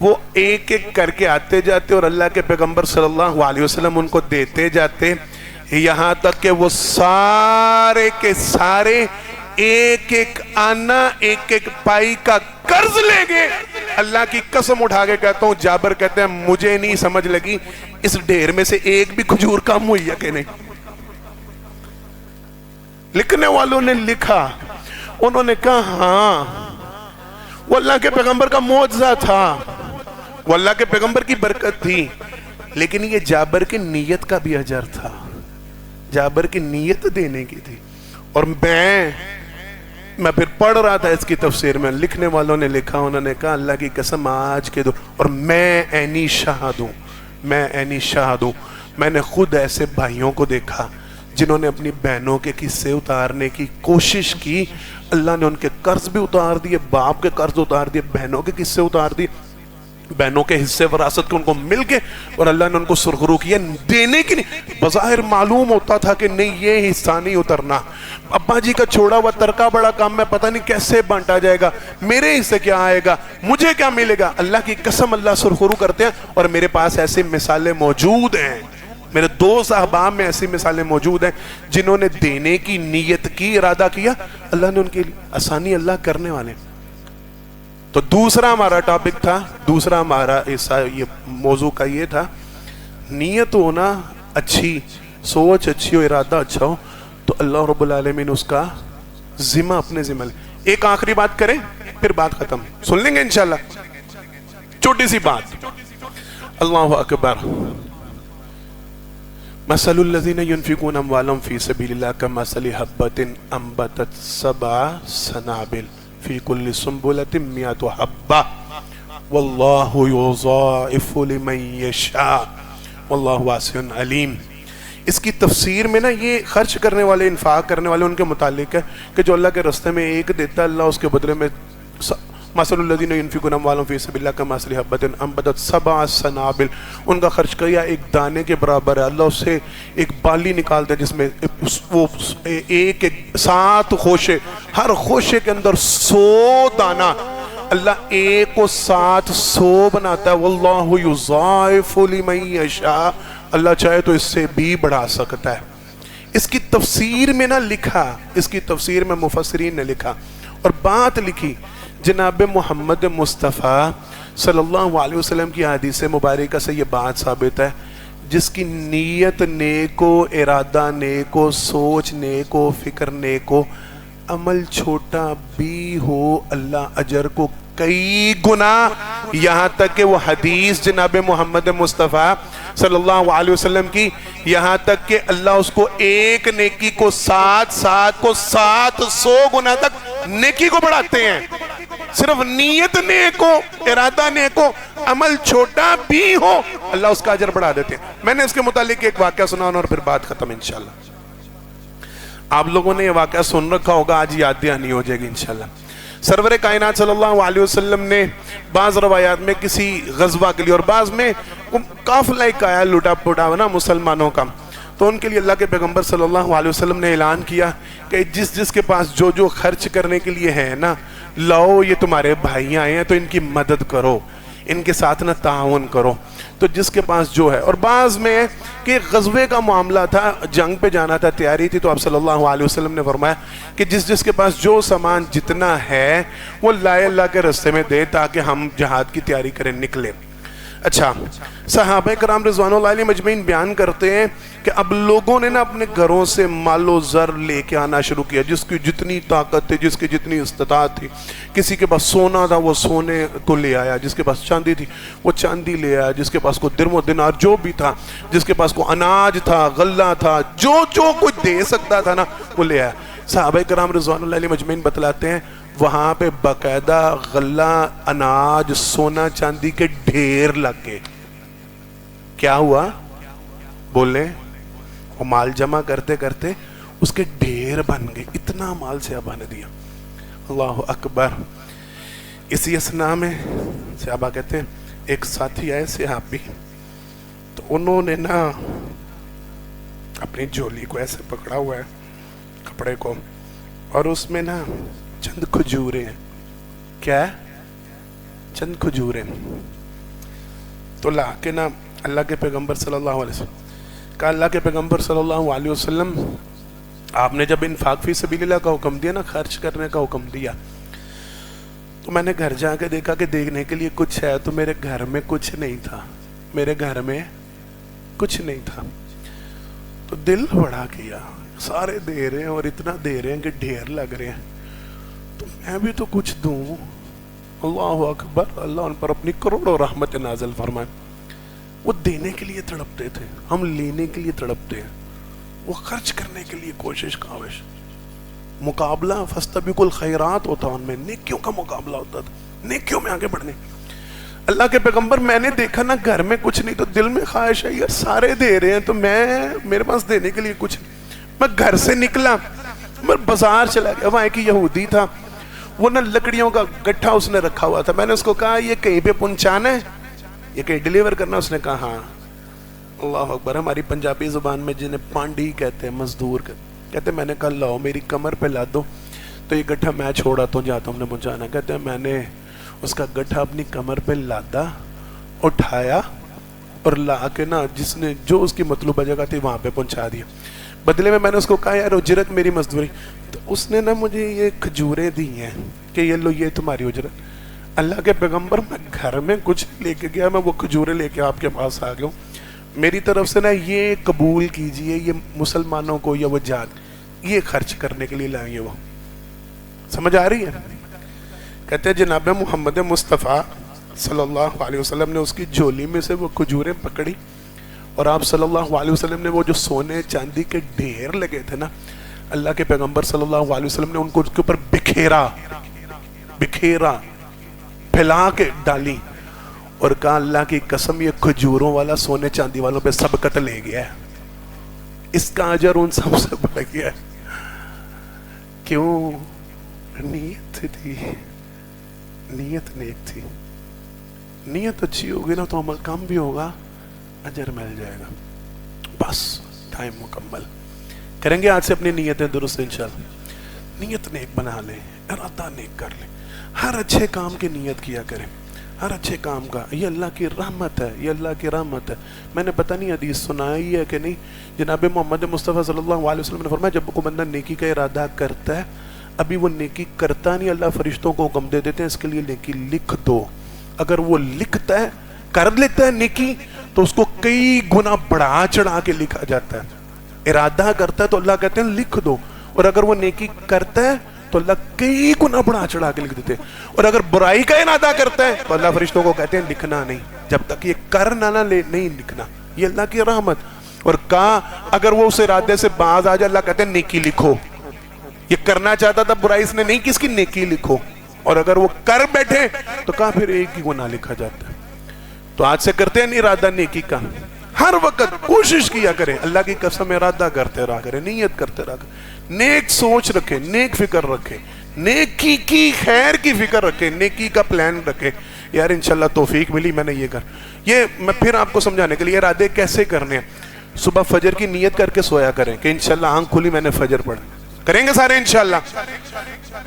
وہ ایک ایک کر کے آتے جاتے اور اللہ کے پیغمبر صلی اللہ علیہ وسلم ان کو دیتے جاتے، یہاں تک کہ وہ سارے کے سارے ایک ایک آنا، ایک ایک پائی کا قرض لے گئے۔ اللہ کی قسم اٹھا کے کہتا ہوں، جابر کہتے ہیں مجھے نہیں سمجھ لگی اس ڈھیر میں سے ایک بھی کھجور کم ہوئی ہے کہ نہیں۔ لکھنے والوں نے لکھا، انہوں نے کہا ہاں وہ اللہ کے پیغمبر کا معجزہ تھا، وہ اللہ کے پیغمبر کی برکت تھی، لیکن یہ جابر کی نیت کا بھی اجر تھا، جابر کی نیت دینے کی تھی۔ اور میں پھر پڑھ رہا تھا اس کی تفسیر میں، لکھنے والوں نے لکھا، انہوں نے کہا اللہ کی قسم آج کے دور، اور میں عینی شاہد ہوں، میں نے خود ایسے بھائیوں کو دیکھا جنہوں نے اپنی بہنوں کے قصے اتارنے کی کوشش کی، اللہ نے ان کے قرض بھی اتار دیے، باپ کے قرض اتار دیے، بہنوں کے قصے اتار دیے، بہنوں کے حصے وراثت کے ان کو مل کے، اور اللہ نے ان کو سرخرو کیا دینے کی نہیں۔ بظاہر معلوم ہوتا تھا کہ نہیں یہ حصہ نہیں اترنا، ابا جی کا چھوڑا ہوا ترکہ بڑا کام ہے، پتہ نہیں کیسے بانٹا جائے گا، میرے حصے کیا آئے گا، مجھے کیا ملے گا۔ اللہ کی قسم اللہ سرخرو کرتے ہیں، اور میرے پاس ایسی مثالیں موجود ہیں، میرے دوست احباب میں ایسی مثالیں موجود ہیں جنہوں نے دینے کی نیت کی، ارادہ کیا، اللہ نے ان کے لیے آسانی اللہ کرنے والے۔ تو دوسرا ہمارا ٹاپک تھا، دوسرا ہمارا یہ موضوع کا یہ تھا، نیت ہونا اچھی، سوچ اچھی ہو، ارادہ اچھا ہو تو اللہ رب العالمین اس کا ذمہ اپنے ذمہ لے۔ ایک آخری بات کریں پھر بات ختم، سن لیں گے انشاءاللہ، چھوٹی سی بات۔ اللہ اکبر۔ مثل الذین ينفقون اموالهم فی سبیل اللہ کمثل حبۃ انبتت سبع سنابل فی کل سنبلۃ مئۃ حبۃ واللہ یضاعف لمن یشاء واللہ واسع علیم۔ اس کی تفسیر میں نا یہ خرچ کرنے والے، انفاق کرنے والے ان کے متعلق ہے کہ جو اللہ کے راستے میں ایک دیتا ہے، اللہ اس کے بدلے میں مثل الذین ينفقون اموالهم فی سبیل اللہ کمثل حبۃ انبتت سبع سنابل، ان کا خرچ کیا ایک دانے کے برابر ہے، اللہ اس سے ایک بالی نکالتا ہے جس میں وہ ایک 7 خوشے، ہر خوشے کے اندر 100 دانہ، اللہ ایک کو 700 بناتا ہے۔ واللہ یضاعف لمن یشاء، اللہ چاہے تو اس سے بھی بڑھا سکتا ہے۔ اس کی تفسیر میں نہ لکھا، اس کی تفسیر میں مفسرین نے لکھا اور بات لکھی، جناب محمد مصطفیٰ صلی اللہ علیہ وسلم کی حدیث مبارکہ سے یہ بات ثابت ہے، جس کی نیت نیک ہو، ارادہ نیک ہو، سوچ نیک ہو، فکر نیک ہو، عمل چھوٹا بھی ہو اللہ اجر کو کئی گنا، یہاں تک کہ وہ حدیث جناب محمد مصطفیٰ صلی اللہ علیہ وسلم کی، یہاں تک کہ اللہ اس کو ایک نیکی کو 700 گنا تک نیکی کو بڑھاتے ہیں۔ صرف نیت نیک ہو، ارادہ نیک ہو، عمل چھوٹا بھی ہو، اللہ اس کا اجر بڑھا دیتے ہیں۔ میں نے اس کے متعلق ایک واقعہ سنانا اور پھر بات ختم انشاءاللہ۔ آپ لوگوں نے یہ واقعہ سن رکھا ہوگا، آج یاد دہانی ہو جائے گی انشاءاللہ۔ سرور کائنات صلی اللہ علیہ وسلم نے بعض روایات میں کسی غزوہ کے لیے اور بعض میں قافلہ ایک آیا لوٹا پوٹا نا مسلمانوں کا، تو ان کے لیے اللہ کے پیغمبر صلی اللہ علیہ وسلم نے اعلان کیا کہ جس کے پاس جو خرچ کرنے کے لیے ہے نا، لاؤ، یہ تمہارے بھائی آئے ہیں تو ان کی مدد کرو، ان کے ساتھ نہ تعاون کرو۔ تو جس کے پاس جو ہے، اور بعض میں کہ غزوے کا معاملہ تھا، جنگ پہ جانا تھا، تیاری تھی، تو آپ صلی اللہ علیہ وسلم نے فرمایا کہ جس کے پاس جو سامان جتنا ہے وہ لائے اللہ کے راستے میں دے تاکہ ہم جہاد کی تیاری کریں، نکلیں۔ اچھا، صحابہ کرام رضوان اللہ علیہ مجمعین بیان کرتے ہیں کہ اب لوگوں نے نا اپنے گھروں سے مال و زر لے کے آنا شروع کیا، جس کی جتنی طاقت تھی، جس کی جتنی استطاعت تھی۔ کسی کے پاس سونا تھا وہ سونے کو لے آیا، جس کے پاس چاندی تھی وہ چاندی لے آیا، جس کے پاس کو درم و دینار جو بھی تھا، جس کے پاس کو اناج تھا، غلہ تھا، جو کچھ دے سکتا تھا نا وہ لے آیا۔ صحابہ کرام رضوان اللہ علیہ مجمعین بتلاتے ہیں وہاں پہ باقاعدہ غلہ، اناج، سونا چاندی کے ڈھیر لگ گئے۔ کیا ہوا؟ بولیں، وہ مال جمع کرتے کرتے اس کے ڈھیر بن گئے، اتنا مال سے بن دیا۔ اللہ اکبر۔ اسی اسنا میں صحابہ کہتے ہیں ایک ساتھی آئے صحابی، تو انہوں نے نا اپنی جھولی کو ایسے پکڑا ہوا ہے، کپڑے کو، اور اس میں نا چند کھجوریں ہیں۔ کیا ہے؟ چند کھجوریں۔ تو لا کے نا اللہ کے پیغمبر صلی اللہ علیہ وسلم کہا، اللہ کے پیغمبر صلی اللہ علیہ وسلم، آپ نے جب انفاق فی سبیل اللہ کا حکم دیا نا، خرچ کرنے کا حکم دیا، تو میں نے گھر جا کے دیکھا کہ دیکھنے کے لیے کچھ ہے، تو میرے گھر میں کچھ نہیں تھا، میرے گھر میں کچھ نہیں تھا۔ تو دل بڑا کیا، سارے دے رہے ہیں اور اتنا دے رہے ہیں کہ ڈھیر لگ رہے ہیں، تو میں بھی تو کچھ دوں۔ اللہ اکبر۔ اللہ ان پر اپنی کروڑوں رحمت نازل فرمائے۔ وہ دینے کے لیے تڑپتے تھے، ہم لینے کے لیے تڑپتے ہیں، وہ خرچ کرنے کے لیے کوشش کاوش، مقابلہ فاستبقوا الخیرات ہوتا، ان میں نیکیوں کا مقابلہ ہوتا تھا، نیکیوں میں آگے بڑھنے۔ اللہ کے پیغمبر، میں نے دیکھا نا گھر میں کچھ نہیں، تو دل میں خواہش ہے یار سارے دے رہے ہیں تو میرے پاس دینے کے لیے کچھ نہیں۔ میں گھر سے نکلا، میں بازار چلا گیا، وہاں ایک یہودی تھا، وہ نا لکڑیوں کا گٹھا اس نے رکھا ہوا تھا. میں نے اس کو کہا یہ کہیں پہ پہنچانا ہے، یہ کہیں ڈیلیور کرنا؟ اس نے کہا ہاں. اللہ اکبر. ہماری پنجابی زبان میں جنہیں پانڈی کہتے ہیں، مزدور کہتے ہیں. میں نے کہا لاؤ میری کمر پہ لا دو تو یہ گٹھا میں چھوڑا تو جاتا ہوں نے پہنچانا. کہتے ہیں میں نے اس کا گٹھا اپنی کمر پہ لادا، اٹھایا اور لا کے نا جس نے جو اس کی مطلوبہ جگہ تھی وہاں پہ پہنچا دیا. بدلے میں نے اس کو کہا یار اجرت میری مزدوری. تو اس نے نا مجھے یہ کھجوریں دی ہیں کہ یہ لو یہ تمہاری اجرت. اللہ کے پیغمبر میں گھر میں کچھ لے کے گیا، میں وہ کھجوریں لے کے آپ کے پاس آ گیا ہوں. میری طرف سے نا یہ قبول کیجئے، یہ مسلمانوں کو یا وہ جان یہ خرچ کرنے کے لیے لائیں. وہ سمجھ آ رہی ہے؟ کہتے ہیں جناب محمد مصطفیٰ صلی اللہ علیہ وسلم نے اس کی جھولی میں سے وہ کھجوریں پکڑی اور آپ صلی اللہ علیہ وسلم نے وہ جو سونے چاندی کے ڈھیر لگے تھے نا، اللہ کے پیغمبر صلی اللہ علیہ وسلم نے ان کو اس کے اوپر بکھیرا پھیلا کے ڈالی اور کہا اللہ کی قسم یہ کھجوروں والا سونے چاندی والوں پہ سبقت لے گیا ہے، اس کا اجر ان سب سے بڑھ گیا ہے. کیوں؟ نیت تھی، نیت نیک تھی. نیت اچھی ہوگی نا تو عمل کم بھی ہوگا، اجر مل جائے گا. بس ٹائم مکمل کریں گے آج سے اپنی نیتیں درست انشاءاللہ. نیت نیک بنا لیں، ارادہ نیک کر لیں. ہر اچھے کام کی نیت کیا کریں، ہر اچھے کام کا. یہ اللہ کی رحمت ہے، یہ اللہ کی رحمت ہے. میں نے پتہ نہیں حدیث سنائی ہے کہ نہیں، جناب محمد مصطفیٰ صلی اللہ علیہ وسلم نے فرمایا جب کوئی بندہ نیکی کا ارادہ کرتا ہے، ابھی وہ نیکی کرتا نہیں، اللہ فرشتوں کو حکم دے دیتے ہیں اس کے لیے نیکی لکھ دو. اگر وہ لکھتا ہے، کر لیتا ہے نیکی، تو اس کو کئی گنا بڑھا چڑھا کے لکھا جاتا ہے. ارادہ کرتا ہے تو اللہ کہتے ہیں لکھ دو، اور اگر وہ نیکی کرتا ہے تو اللہ کئی گنا بڑھا چڑھا کے لکھ دیتے ہیں. اور اگر برائی کا ارادہ کرتا ہے تو اللہ فرشتوں کو کہتے ہیں لکھنا نہیں، جب تک یہ کر نہ لے نہیں لکھنا. یہ اللہ کی رحمت. اور کہا اگر وہ اس ارادے سے باز آ جائے اللہ کہتے ہیں نیکی لکھو. یہ کرنا چاہتا تھا برائی، اس نے نہیں، کس کی نیکی لکھو. اور اگر وہ کر بیٹھے تو کہا پھر ایک ہی گناہ لکھا جاتا ہے. تو آج سے کرتے ہیں ارادہ نیکی کا، ہر وقت کوشش کیا کریں، اللہ کی قسم ارادہ کرتے رہا کریں، نیت کرتے رہا کریں. نیک سوچ رکھیں، نیک فکر رکھیں، نیکی کی خیر کی فکر رکھیں، نیکی کا پلان رکھیں. یار انشاءاللہ توفیق ملی میں نے یہ کر. یہ میں پھر آپ کو سمجھانے کے لیے ارادے کیسے کرنے ہیں. صبح فجر کی نیت کر کے سویا کریں کہ انشاءاللہ آنکھ کھلی میں نے فجر پڑھا. کریں گے سارے انشاءاللہ.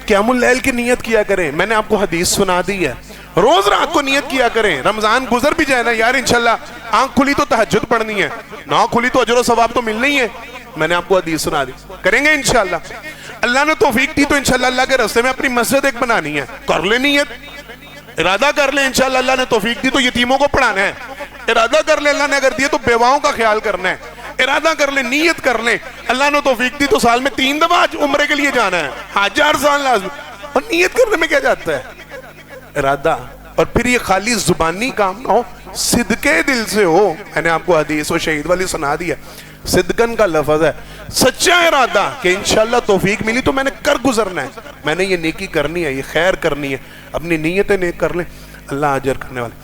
قیام اللیل کی نیت کیا کریں، میں نے آپ کو حدیث سنا دی ہے. روز رات کو نیت کیا کریں، رمضان گزر بھی جائے نا یار انشاءاللہ آنکھ کھلی تو تہجد پڑھنی ہے، نہ کھلی تو اجر و ثواب تو ملنا ہی ہے. میں نے آپ کو حدیث سنا دی. کریں گے انشاءاللہ. اللہ نے توفیق دی تو انشاءاللہ اللہ کے راستے میں اپنی مسجد ایک بنانی ہے. کر لیں نیت، ارادہ کر لیں انشاءاللہ. اللہ نے توفیق دی تو یتیموں کو پڑھانا ہے. ارادہ کر لیں اللہ نے اگر دیا تو بیواؤں کا خیال کرنا ہے. ارادہ کر لیں، نیت کر لیں. اللہ نے توفیق دی تو سال میں 3 دفعہ عمرے کے لیے جانا ہے. حج ہر سال لازم. اور نیت کرنے میں کیا جاتا ہے؟ ارادہ. اور پھر یہ خالی زبانی کام نہ ہو، صدقے دل سے ہو. میں نے آپ کو حدیث و شہید والی سنا دیا. صدقن کا لفظ ہے، سچا ارادہ کہ انشاءاللہ توفیق ملی تو میں نے کر گزرنا ہے، میں نے یہ نیکی کرنی ہے، یہ خیر کرنی ہے. اپنی نیتیں نیک کر لیں، اللہ اجر کرنے والے.